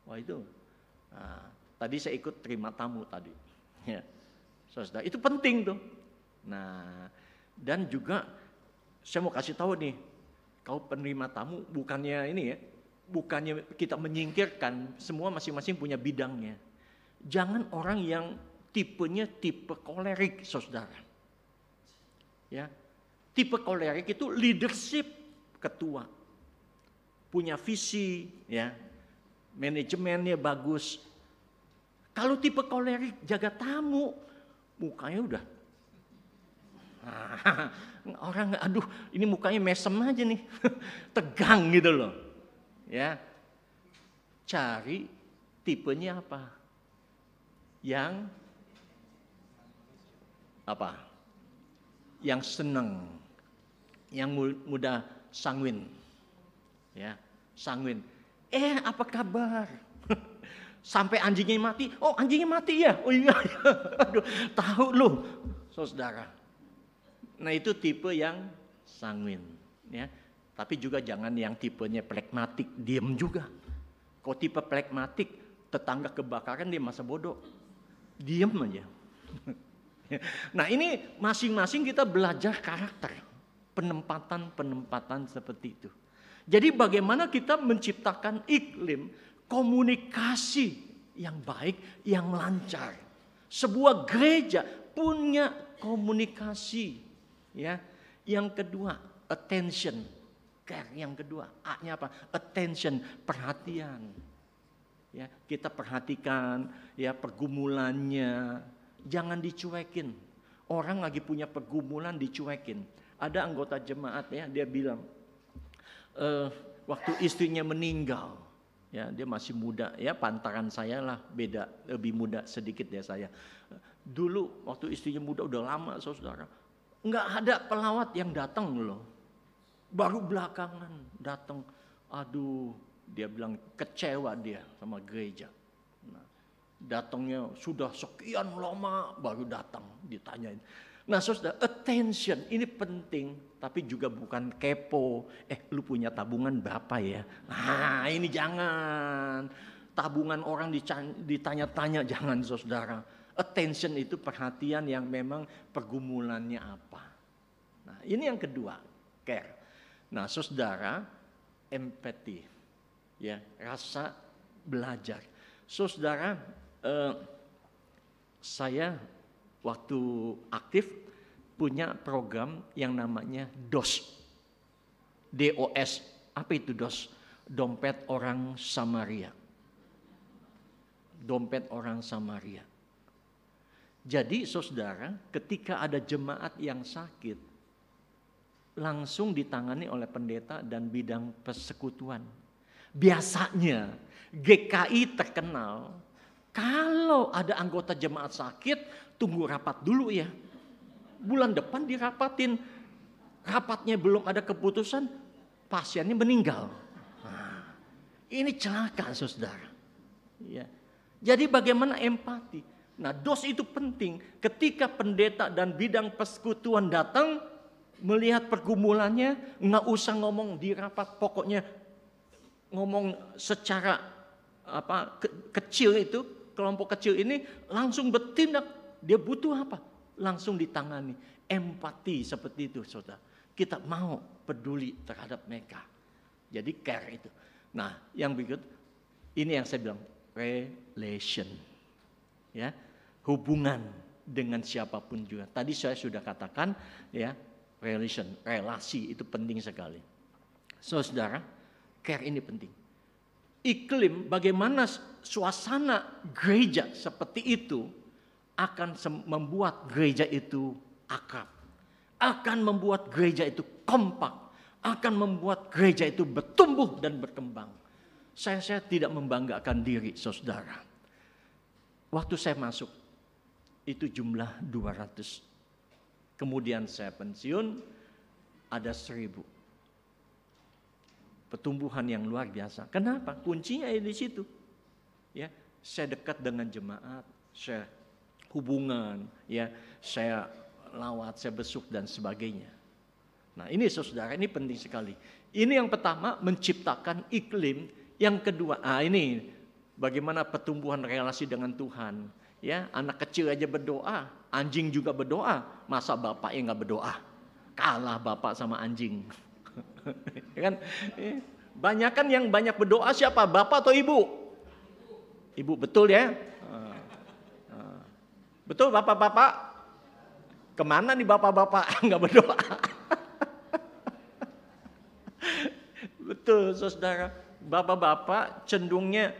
wah itu. Nah, tadi saya ikut terima tamu tadi, ya, saudara, itu penting tuh. Nah, dan juga saya mau kasih tahu nih, kau penerima tamu bukannya ini ya, bukannya kita menyingkirkan, semua masing-masing punya bidangnya. Jangan orang yang tipenya tipe kolerik, saudara. Ya, tipe kolerik itu leadership, ketua, punya visi, ya. Manajemennya bagus. Kalau tipe kolerik jaga tamu, mukanya udah Nah, orang aduh ini mukanya mesem aja nih. Tegang gitu loh. Ya. Cari tipenya apa? Yang apa? Yang senang. Yang mudah sanguin. Ya, sanguin. Apa kabar? Sampai anjingnya mati. Oh, anjingnya mati ya? Oh iya. Aduh, tahu loh, saudara. Nah, itu tipe yang sanguin, ya. Tapi juga jangan yang tipenya plekmatik, diem juga. Kalau tipe plekmatik, tetangga kebakaran dia masa bodoh. Diem aja. Nah, ini masing-masing kita belajar karakter. Penempatan seperti itu. Jadi bagaimana kita menciptakan iklim komunikasi yang baik, yang lancar. Sebuah gereja punya komunikasi. Ya, yang kedua, attention, care. Yang kedua, A-nya apa? Attention, perhatian. Ya, kita perhatikan ya pergumulannya, jangan dicuekin. Orang lagi punya pergumulan dicuekin. Ada anggota jemaat ya, dia bilang waktu istrinya meninggal, ya dia masih muda ya, pantaran saya lah, beda lebih muda sedikit ya saya. Dulu waktu istrinya muda udah lama saudara. Nggak ada pelawat yang datang loh. Baru belakangan datang. Aduh, dia bilang kecewa dia sama gereja. Nah, datangnya sudah sekian lama baru datang ditanyain. Nah saudara, attention ini penting. Tapi juga bukan kepo. Lu punya tabungan berapa ya? Nah ini jangan. Tabungan orang ditanya-tanya jangan saudara. Attention itu perhatian yang memang pergumulannya apa. Nah ini yang kedua, care. Nah saudara, empati, ya rasa belajar. Saudara, saya waktu aktif punya program yang namanya DOS. DOS, apa itu DOS? Dompet Orang Samaria. Dompet Orang Samaria. Jadi saudara, ketika ada jemaat yang sakit, langsung ditangani oleh pendeta dan bidang persekutuan. Biasanya GKI terkenal, kalau ada anggota jemaat sakit, tunggu rapat dulu ya. Bulan depan dirapatin, rapatnya belum ada keputusan, pasiennya meninggal. Nah, ini celaka saudara. Ya. Jadi bagaimana empati? Nah, DOS itu penting. Ketika pendeta dan bidang persekutuan datang, melihat pergumulannya, nggak usah ngomong di rapat, pokoknya ngomong secara kecil itu, kelompok kecil ini langsung bertindak. Dia butuh apa? Langsung ditangani. Empati seperti itu, saudara. Kita mau peduli terhadap mereka. Jadi care itu. Nah, yang berikut, ini yang saya bilang, relation. Ya. Hubungan dengan siapapun juga. Tadi saya sudah katakan ya, relasi itu penting sekali. Saudara, care ini penting. Iklim bagaimana suasana gereja seperti itu akan membuat gereja itu akrab. Akan membuat gereja itu kompak. Akan membuat gereja itu bertumbuh dan berkembang. Saya tidak membanggakan diri saudara. Waktu saya masuk, itu jumlah 200. Kemudian saya pensiun, ada 1000. Pertumbuhan yang luar biasa. Kenapa? Kuncinya di situ. Ya, saya dekat dengan jemaat, saya hubungan, ya, saya lawat, saya besuk dan sebagainya. Nah, ini saudara, ini penting sekali. Ini yang pertama, menciptakan iklim. Yang kedua, ini bagaimana pertumbuhan relasi dengan Tuhan. Ya, anak kecil aja berdoa, anjing juga berdoa. Masa bapaknya nggak berdoa? Kalah bapak sama anjing. Kan? Banyakan yang banyak berdoa siapa? Bapak atau ibu? Ibu, betul ya? Betul bapak-bapak? Kemana nih bapak-bapak nggak berdoa? Betul saudara. Bapak-bapak cenderungnya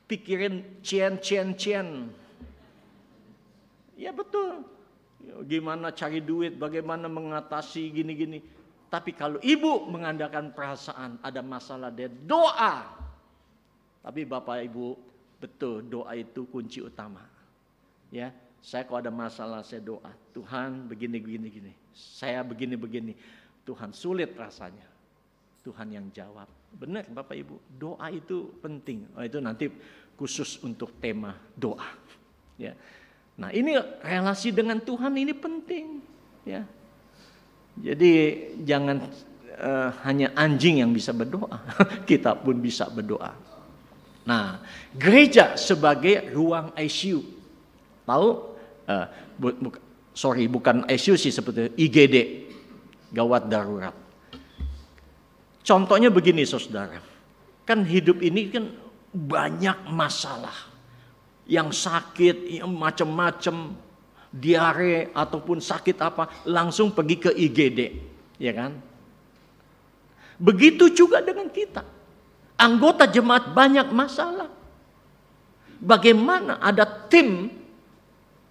pikirin cien. Ya betul. gimana cari duit, bagaimana mengatasi gini-gini. Tapi kalau ibu mengandalkan perasaan, ada masalah, dia doa. Tapi Bapak Ibu, betul, doa itu kunci utama. Ya, saya kalau ada masalah saya doa, Tuhan begini. Saya begini. Tuhan sulit rasanya. Tuhan yang jawab. Benar Bapak Ibu, doa itu penting. Itu nanti khusus untuk tema doa. Ya. Nah, ini relasi dengan Tuhan ini penting, ya. Jadi jangan hanya anjing yang bisa berdoa, kita pun bisa berdoa. Nah, gereja sebagai ruang ICU, tahu? Bukan ICU sih, seperti IGD, gawat darurat. Contohnya begini, saudara, kan hidup ini kan banyak masalah. Yang sakit, yang macam-macam, diare ataupun sakit apa, langsung pergi ke IGD, ya kan? Begitu juga dengan kita. Anggota jemaat banyak masalah. Bagaimana ada tim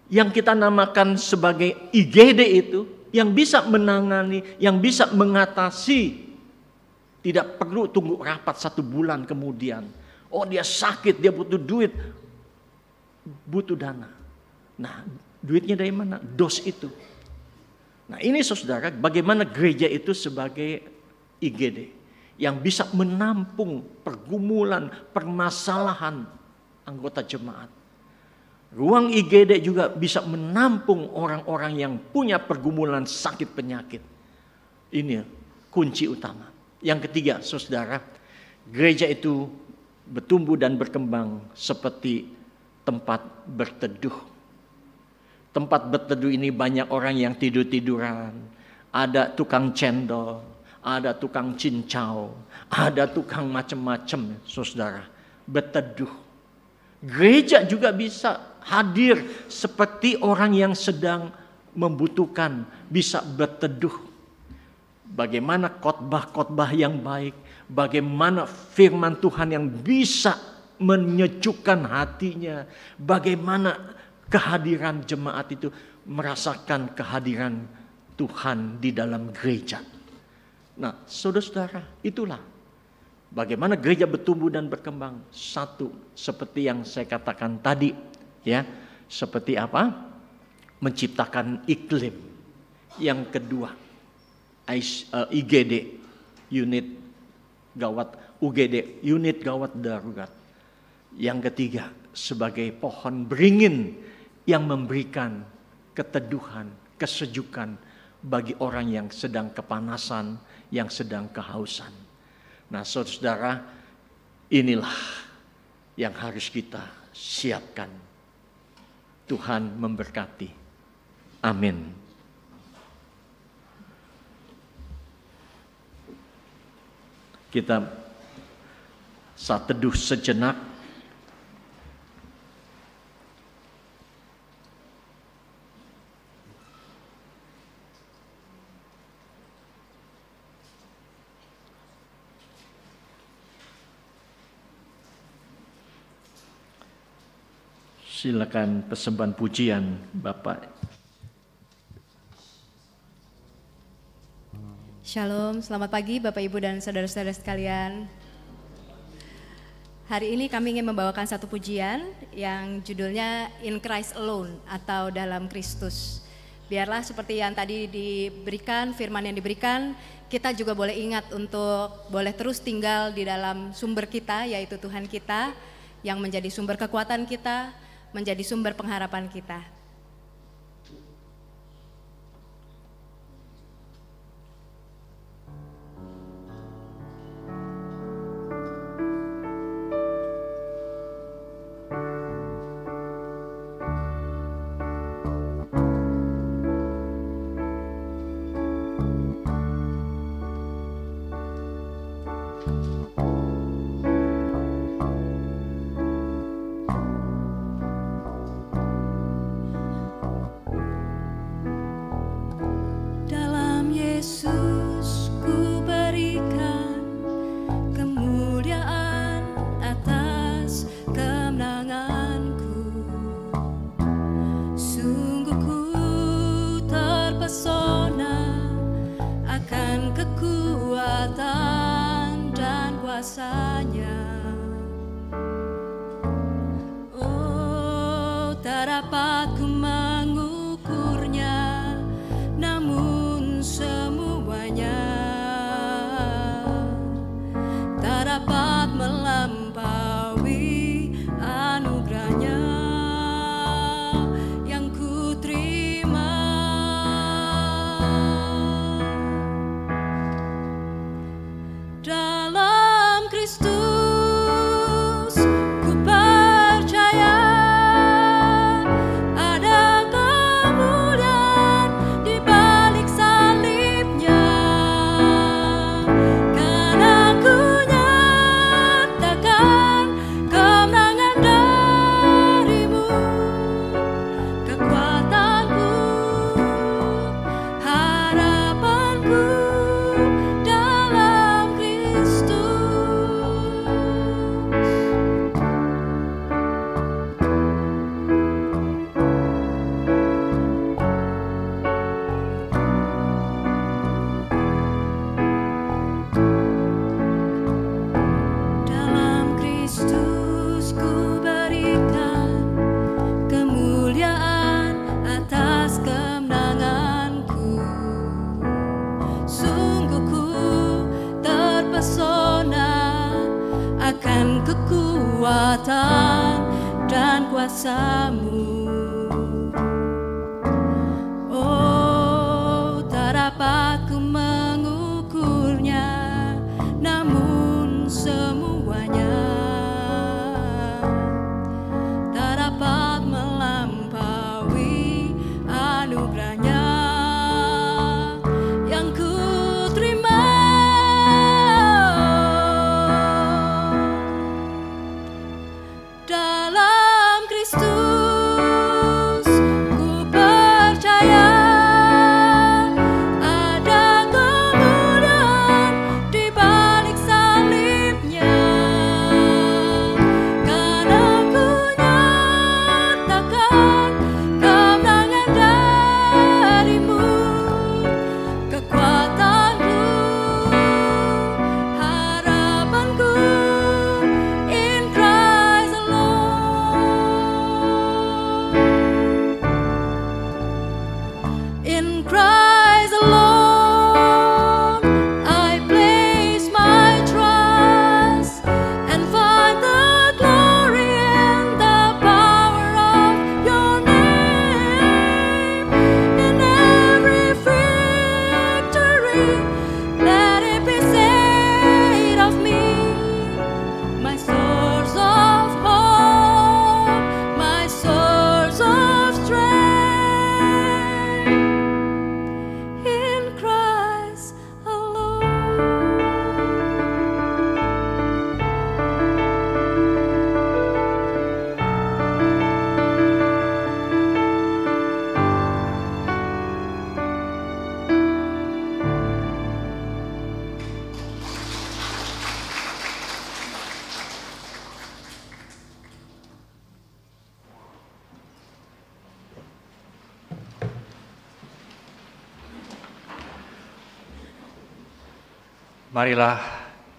yang kita namakan sebagai IGD itu, yang bisa menangani, yang bisa mengatasi. Tidak perlu tunggu rapat 1 bulan kemudian. Oh, dia sakit, dia butuh duit. Butuh dana. Nah, duitnya dari mana? Dos itu. Nah, ini saudara, bagaimana gereja itu sebagai IGD yang bisa menampung pergumulan, permasalahan anggota jemaat. Ruang IGD juga bisa menampung orang-orang yang punya pergumulan sakit penyakit. Ini kunci utama. Yang ketiga, saudara, gereja itu bertumbuh dan berkembang seperti tempat berteduh. Tempat berteduh ini banyak orang yang tidur-tiduran. Ada tukang cendol, ada tukang cincau, ada tukang macam-macam, saudara. Berteduh. Gereja juga bisa hadir seperti orang yang sedang membutuhkan, bisa berteduh. Bagaimana khotbah-khotbah yang baik, bagaimana firman Tuhan yang bisa menyejukkan hatinya, bagaimana kehadiran jemaat itu merasakan kehadiran Tuhan di dalam gereja. Nah, saudara-saudara, itulah bagaimana gereja bertumbuh dan berkembang. Satu, seperti yang saya katakan tadi, ya, seperti apa? Menciptakan iklim. Yang kedua, IGD, unit gawat darurat. Yang ketiga, sebagai pohon beringin yang memberikan keteduhan, kesejukan bagi orang yang sedang kepanasan, yang sedang kehausan. Nah, saudara, inilah yang harus kita siapkan. Tuhan memberkati. Amin. Kita saat teduh sejenak. Silakan persembahan pujian Bapak.
Shalom, selamat pagi Bapak Ibu dan saudara-saudara sekalian. Hari ini kami ingin membawakan satu pujian yang judulnya In Christ Alone atau Dalam Kristus. Biarlah seperti yang tadi diberikan, firman yang diberikan, kita juga boleh ingat untuk boleh terus tinggal di dalam sumber kita, yaitu Tuhan kita, yang menjadi sumber kekuatan kita, menjadi sumber pengharapan kita.
Sungguh ku
kuasanya. Oh, tak dapat ku mengukurnya, namun semuanya tak dapat melampaui anugerahnya yang ku terima. Dalam Kristus ku percaya ada kemuliaan di balik salibnya, karena ku nyatakan kemenangan darimu, kekuatanku, harapanku dalam Kristus. Dalam Kristus ku berikan kemuliaan atas kemenanganku. Sungguh ku terpesona akan kekuatan dan kuasa-Mu. Oh, tak dapat ku mengukurnya, namun semuanya tak dapat melampaui anugerahnya yang ku terima. Dalam Kristus ku percaya ada kemuliaan di balik salibnya, karena ku nyatakan kemenangan darimu, kekuatanku, harapanku in Christ alone. In Christ alone I place my trust and find the glory and the power of your name. In every victory, let it be said of me, my source of hope, my source of strength. In Christ alone.
Marilah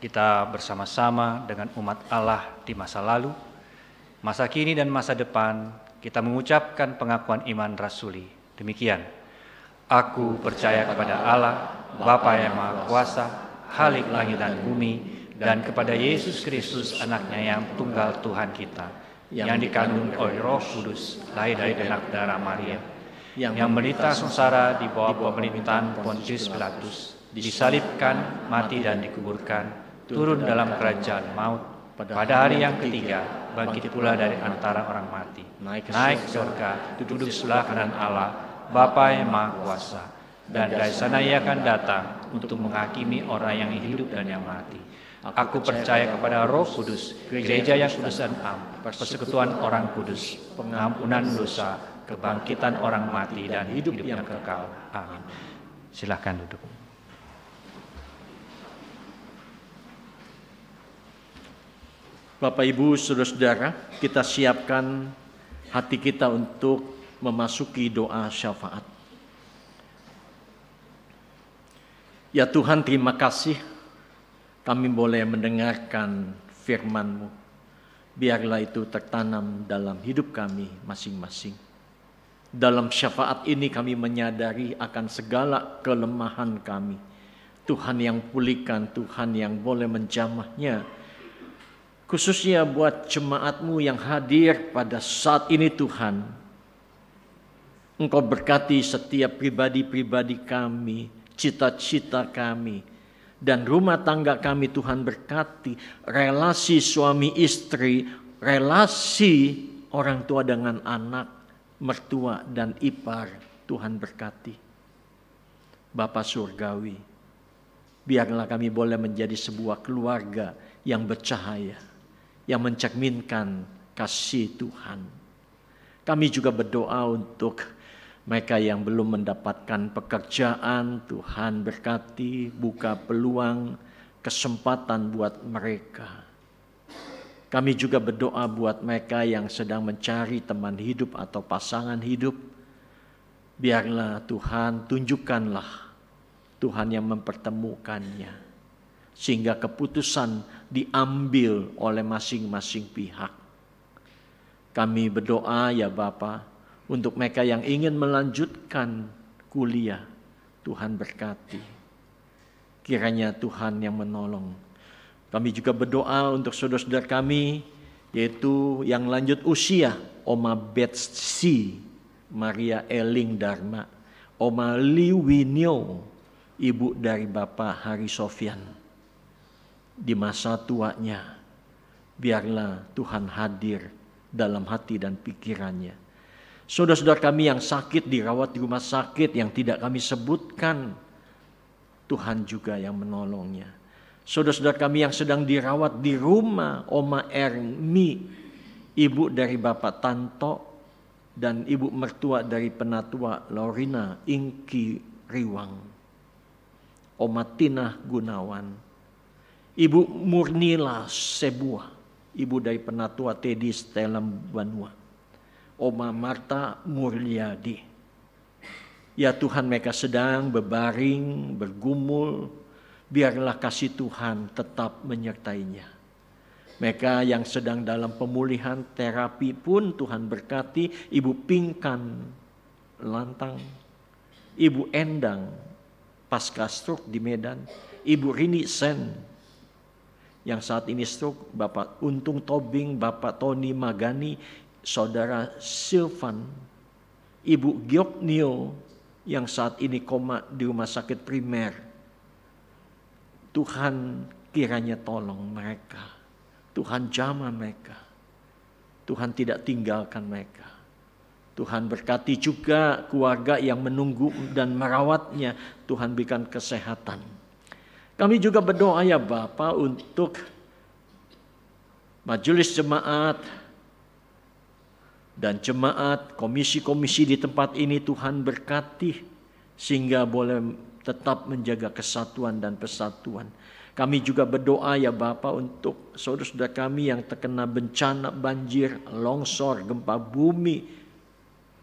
kita bersama-sama dengan umat Allah di masa lalu, masa kini dan masa depan, kita mengucapkan pengakuan iman rasuli. Demikian, aku percaya kepada Allah, Bapa yang Maha Kuasa, Khalik langit dan bumi, dan kepada Yesus Kristus anaknya yang tunggal Tuhan kita, yang dikandung oleh Roh Kudus, lahir dari anak darah Maria, yang menderita sengsara di bawah pemerintahan Pontius Pilatus, disalibkan, mati dan dikuburkan, turun dalam kerajaan maut, pada hari yang ketiga bangkit pula dari antara orang mati, naik ke surga, duduk di sebelah kanan Allah, Bapa yang Maha Kuasa, dan dari sana Ia akan datang untuk menghakimi orang yang hidup dan yang mati. Aku percaya kepada Roh Kudus, gereja yang kudus dan am, persekutuan orang kudus, pengampunan dosa, kebangkitan orang mati dan hidup yang kekal. Amin. Silakan duduk.
Bapak, Ibu, Saudara-saudara, kita siapkan hati kita untuk memasuki doa syafaat. Ya Tuhan, terima kasih kami boleh mendengarkan firman-Mu. Biarlah itu tertanam dalam hidup kami masing-masing. Dalam syafaat ini kami menyadari akan segala kelemahan kami. Tuhan yang pulihkan, Tuhan yang boleh menjamahnya. Khususnya buat jemaat-Mu yang hadir pada saat ini Tuhan. Engkau berkati setiap pribadi-pribadi kami, cita-cita kami, dan rumah tangga kami Tuhan berkati. Relasi suami istri, relasi orang tua dengan anak, mertua dan ipar, Tuhan berkati. Bapa Surgawi, biarlah kami boleh menjadi sebuah keluarga yang bercahaya, yang mencerminkan kasih Tuhan. Kami juga berdoa untuk mereka yang belum mendapatkan pekerjaan, Tuhan berkati, buka peluang, kesempatan buat mereka. Kami juga berdoa buat mereka yang sedang mencari teman hidup atau pasangan hidup. Biarlah Tuhan tunjukkanlah Tuhan yang mempertemukannya. Sehingga keputusan diambil oleh masing-masing pihak. Kami berdoa ya Bapa, untuk mereka yang ingin melanjutkan kuliah, Tuhan berkati. Kiranya Tuhan yang menolong. Kami juga berdoa untuk saudara-saudara kami, yaitu yang lanjut usia, Oma Betsy Maria Eling Dharma, Oma Liwinyo, ibu dari Bapak Hari Sofyan. Di masa tuanya, biarlah Tuhan hadir dalam hati dan pikirannya. Saudara-saudara kami yang sakit dirawat di rumah sakit yang tidak kami sebutkan, Tuhan juga yang menolongnya. Saudara-saudara kami yang sedang dirawat di rumah, Oma Ermi, ibu dari Bapak Tanto, dan ibu mertua dari penatua Lorina Ingki Riwang, Oma Tina Gunawan, ibu Murnila Sebuah, ibu dari penatua Teddy Stella Banua, Oma Marta Mulyadi. Ya Tuhan, mereka sedang berbaring, bergumul, biarlah kasih Tuhan tetap menyertainya. Mereka yang sedang dalam pemulihan terapi pun Tuhan berkati. Ibu Pingkan Lantang, Ibu Endang pasca stroke di Medan, Ibu Rini Sen yang saat ini stroke, Bapak Untung Tobing, Bapak Tony Magani, Saudara Silvan, Ibu Gioknio yang saat ini koma di rumah sakit primer. Tuhan kiranya tolong mereka. Tuhan jamah mereka. Tuhan tidak tinggalkan mereka. Tuhan berkati juga keluarga yang menunggu dan merawatnya. Tuhan berikan kesehatan. Kami juga berdoa ya Bapa untuk majelis jemaat, dan jemaat, komisi-komisi di tempat ini Tuhan berkati sehingga boleh tetap menjaga kesatuan dan persatuan. Kami juga berdoa ya Bapa untuk saudara-saudara kami yang terkena bencana banjir, longsor, gempa bumi,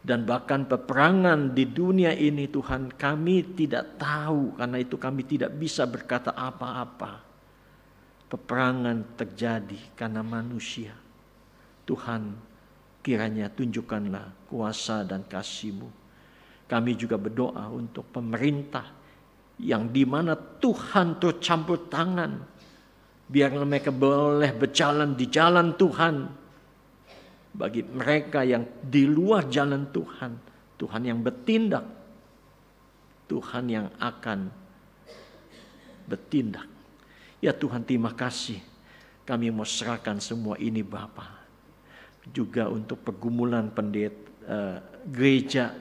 dan bahkan peperangan di dunia ini Tuhan. Kami tidak tahu, karena itu kami tidak bisa berkata apa-apa. Peperangan terjadi karena manusia. Tuhan, kiranya tunjukkanlah kuasa dan kasih-Mu. Kami juga berdoa untuk pemerintah yang di mana Tuhan turut campur tangan. Biarlah mereka boleh berjalan di jalan Tuhan. Bagi mereka yang di luar jalan Tuhan, Tuhan yang bertindak. Tuhan yang akan bertindak. Ya Tuhan, terima kasih. Kami mau serahkan semua ini Bapa. Juga untuk pergumulan pendeta gereja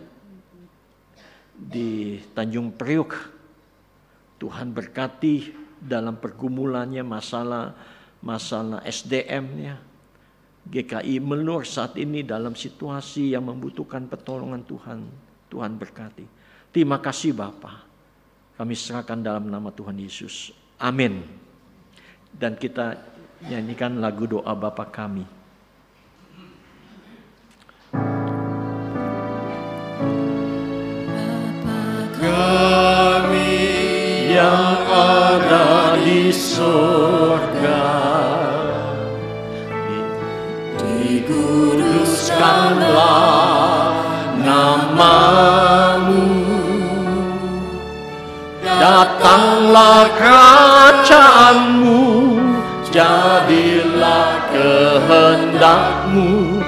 di Tanjung Priok. Tuhan berkati dalam pergumulannya, masalah SDM-nya. GKI Melur saat ini dalam situasi yang membutuhkan pertolongan Tuhan. Tuhan berkati. Terima kasih Bapa. Kami serahkan dalam nama Tuhan Yesus. Amin. Dan kita nyanyikan lagu doa Bapa kami.
Kami yang ada di
surga. Dikuduskanlah namamu, datanglah kerajaanmu, jadilah kehendakmu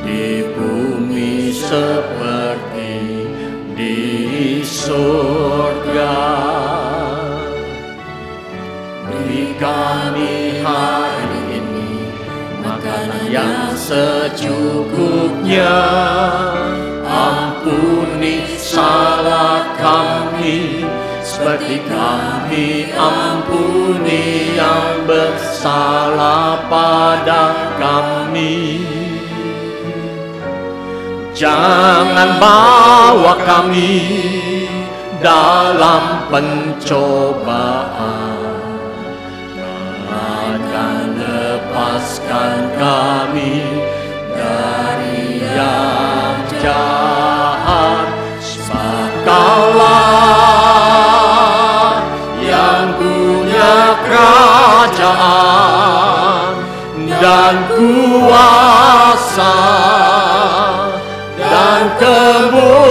di bumi seperti di surga. Beri kami hari ini makanan yang secukupnya, ampuni salah kami seperti kami ampuni yang bersalah pada kami. Jangan bawa kami dalam pencobaan, akan lepaskan kami dari yang jahat. Sebab Kaulah yang punya kerajaan dan kuasa dan kemuliaan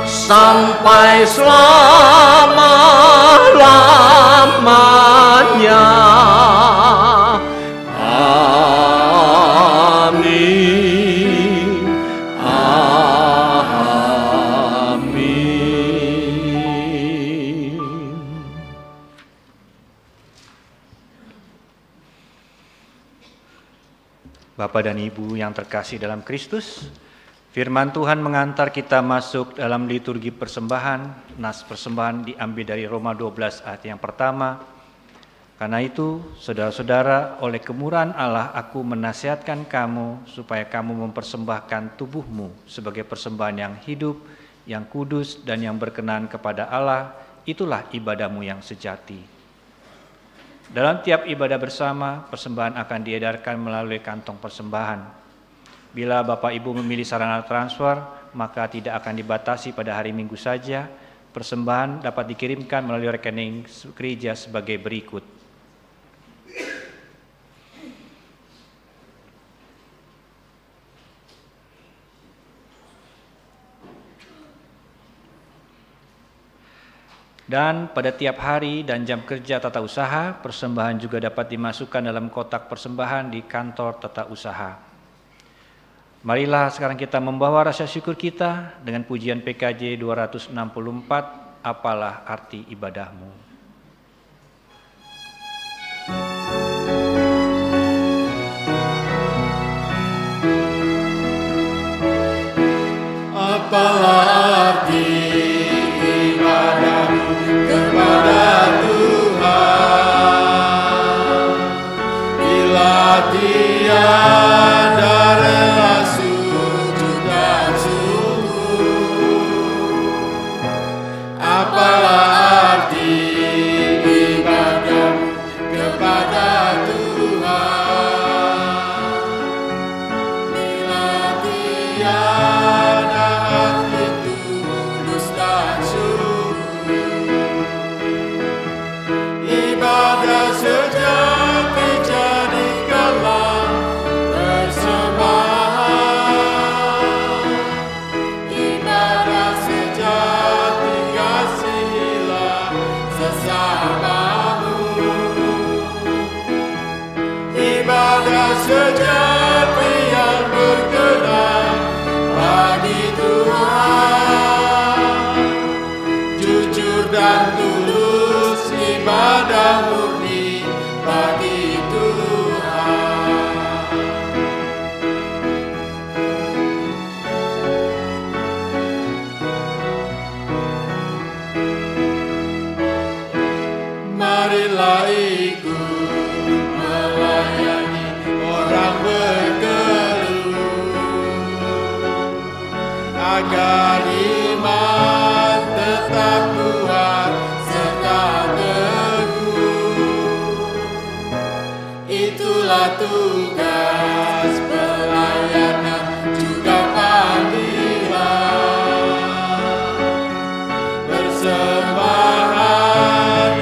sampai selama-lamanya. Amin. Amin.
Bapak dan Ibu yang terkasih dalam Kristus, firman Tuhan mengantar kita masuk dalam liturgi persembahan. Nas persembahan diambil dari Roma 12 ayat yang pertama. Karena itu, saudara-saudara, oleh kemurahan Allah aku menasihatkan kamu supaya kamu mempersembahkan tubuhmu sebagai persembahan yang hidup, yang kudus dan yang berkenan kepada Allah. Itulah ibadahmu yang sejati. Dalam tiap ibadah bersama, persembahan akan diedarkan melalui kantong persembahan. Bila Bapak Ibu memilih sarana transfer, maka tidak akan dibatasi pada hari Minggu saja. Persembahan dapat dikirimkan melalui rekening gereja sebagai berikut. Dan pada tiap hari dan jam kerja tata usaha, persembahan juga dapat dimasukkan dalam kotak persembahan di kantor tata usaha. Marilah sekarang kita membawa rasa syukur kita dengan pujian PKJ 264, Apalah Arti Ibadahmu.
Apalah arti ibadahmu kepada Tuhan, bila tiada rela sujud dan syukur. Apalah arti ibadahmu kepada Tuhan, bila tiada hati tulus dan syukur. Ibadah sejati jadikanlah persembahan. Ibadah sejati kasihilah sesamamu. Ibadah sejati yang berkenan bagi Tuhan, jujur dan tulus ibadah murni bagi Tuhan. Marilah ikut melayani orang berkeluh, agar iman tetap kuat serta teguh. Itulah tugas pelayanan juga panggilan. Persembahan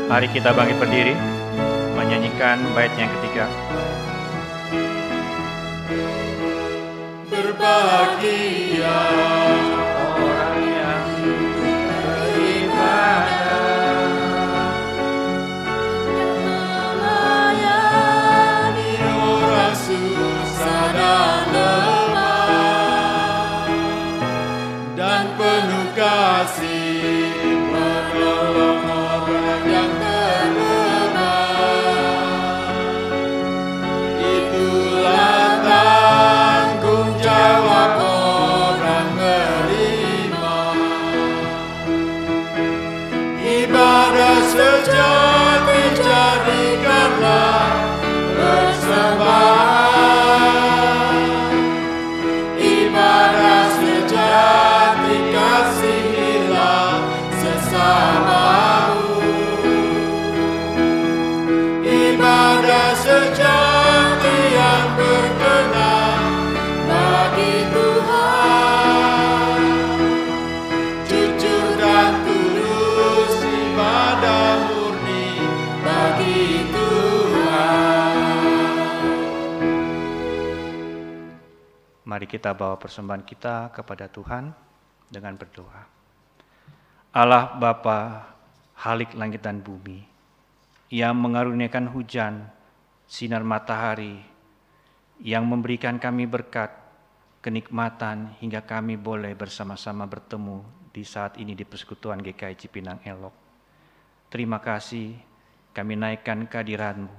Mari kita bangkit berdiri, menyanyikan bait yang ketiga.
Berbahagia
Orang yang beribadah,
melayani orang susah dan lemah, dan penuh kasih menolong orang yang terlemah. Itulah tanggung jawab orang beriman. Ibadah sejati jadikanlah persembahan. Ibadah sejati kasihilah sesamamu. Ibadah sejati yang berkenan bagi Tuhan. Jujur dan tulus ibadah murni bagi Tuhan.
Mari kita bawa persembahan kita kepada Tuhan dengan berdoa. Allah Bapa, Halik langit dan bumi, yang mengaruniakan hujan, sinar matahari, yang memberikan kami berkat, kenikmatan hingga kami boleh bersama-sama bertemu di saat ini di Persekutuan GKI Cipinang Elok. Terima kasih kami naikkan kehadiran-Mu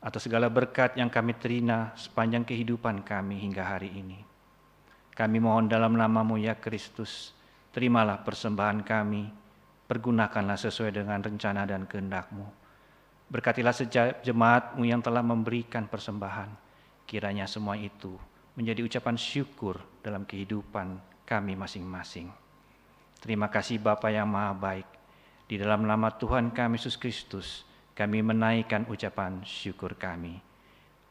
atas segala berkat yang kami terima sepanjang kehidupan kami hingga hari ini. Kami mohon dalam nama-Mu ya Kristus, terimalah persembahan kami, pergunakanlah sesuai dengan rencana dan kehendak-Mu. Berkatilah setiap jemaat-Mu yang telah memberikan persembahan, kiranya semua itu menjadi ucapan syukur dalam kehidupan kami masing-masing. Terima kasih Bapa yang Maha Baik, di dalam nama Tuhan kami Yesus Kristus, kami menaikkan ucapan syukur kami.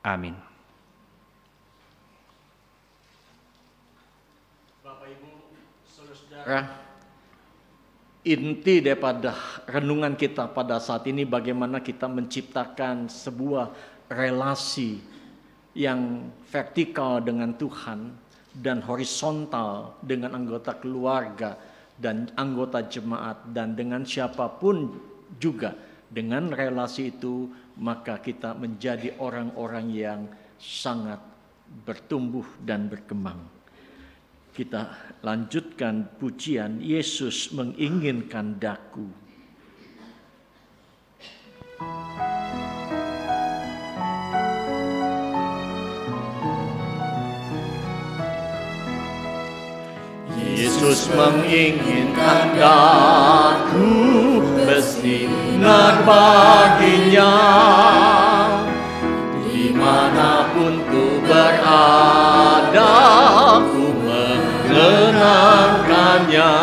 Amin.
Bapak Ibu, saudara-saudara, inti daripada renungan kita pada saat ini bagaimana kita menciptakan sebuah relasi yang vertikal dengan Tuhan dan horizontal dengan anggota keluarga dan anggota jemaat dan dengan siapapun juga. Dengan relasi itu maka kita menjadi orang-orang yang sangat bertumbuh dan berkembang. Kita lanjutkan pujian Yesus menginginkan daku. Yesus menginginkan daku bersinar baginya, dimanapun ku berada, ku mengenangkannya.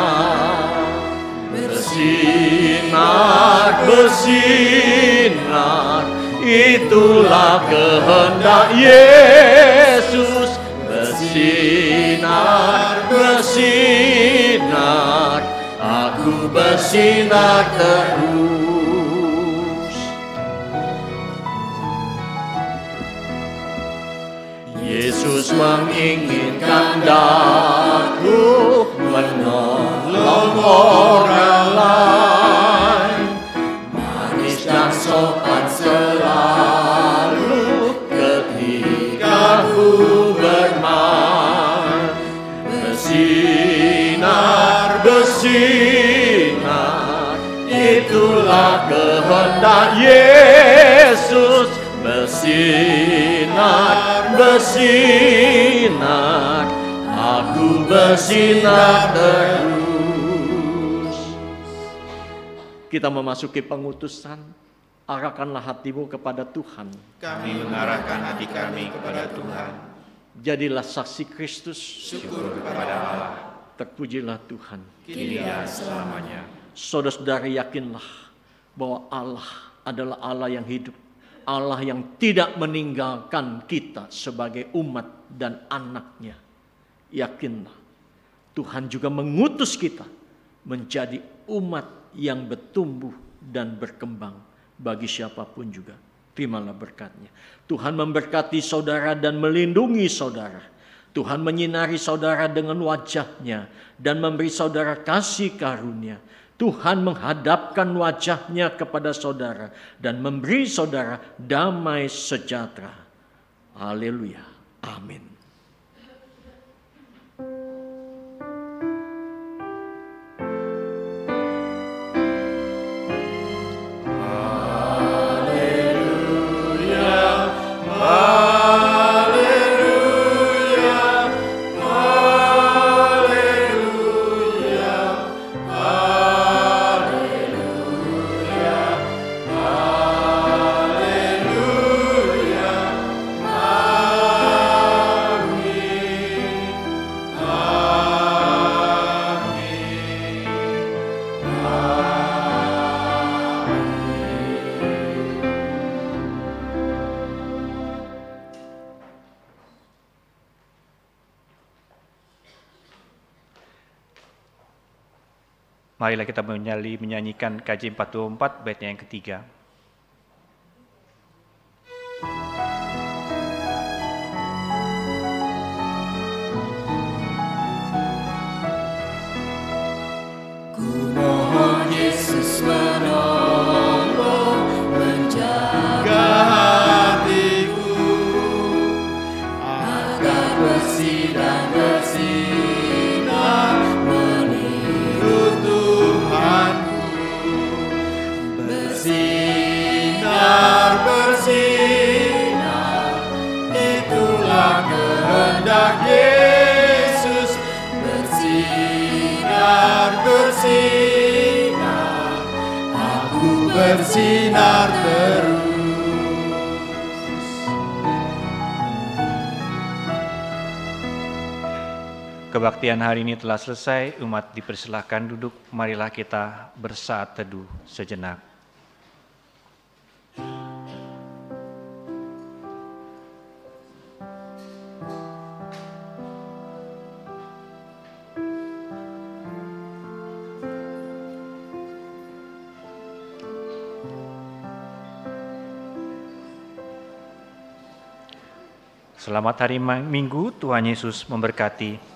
Bersinar, bersinar, itulah kehendak Yesus. Bersinar, bersinar, aku bersinar terus. Yesus menginginkan daku menolong orang lain, manis dan sopan selalu ketika ku bermain. Bersinar, bersinar, itulah kehendak Yesus. Bersinar, bersinar, aku bersinar terus. Kita memasuki pengutusan. Arahkanlah hatimu kepada Tuhan.
Kami mengarahkan hati kami kepada Tuhan.
Jadilah saksi Kristus.
Syukur kepada Allah.
Terpujilah Tuhan.
Kini dan selamanya.
Saudara-saudara, yakinlah bahwa Allah adalah Allah yang hidup. Allah yang tidak meninggalkan kita sebagai umat dan anak-Nya. Yakinlah, Tuhan juga mengutus kita menjadi umat yang bertumbuh dan berkembang. bagi siapapun juga. Terimalah berkat-Nya. Tuhan memberkati saudara dan melindungi saudara. Tuhan menyinari saudara dengan wajah-Nya dan memberi saudara kasih karunia. Tuhan menghadapkan wajah-Nya kepada saudara dan memberi saudara damai sejahtera. Haleluya. Amin.
Marilah kita menyanyikan KJ 44 baitnya yang ketiga.
Ku mohon Yesus menolong, menjaga hatiku agar bersih dan bersinar meniru Tuhanku. Bersinar, bersinar, itulah kehendak Yesus. Bersinar, bersinar, aku bersinar terus.
Kebaktian hari ini telah selesai, umat dipersilahkan duduk. Marilah kita bersaat teduh sejenak. Selamat hari Minggu, Tuhan Yesus memberkati.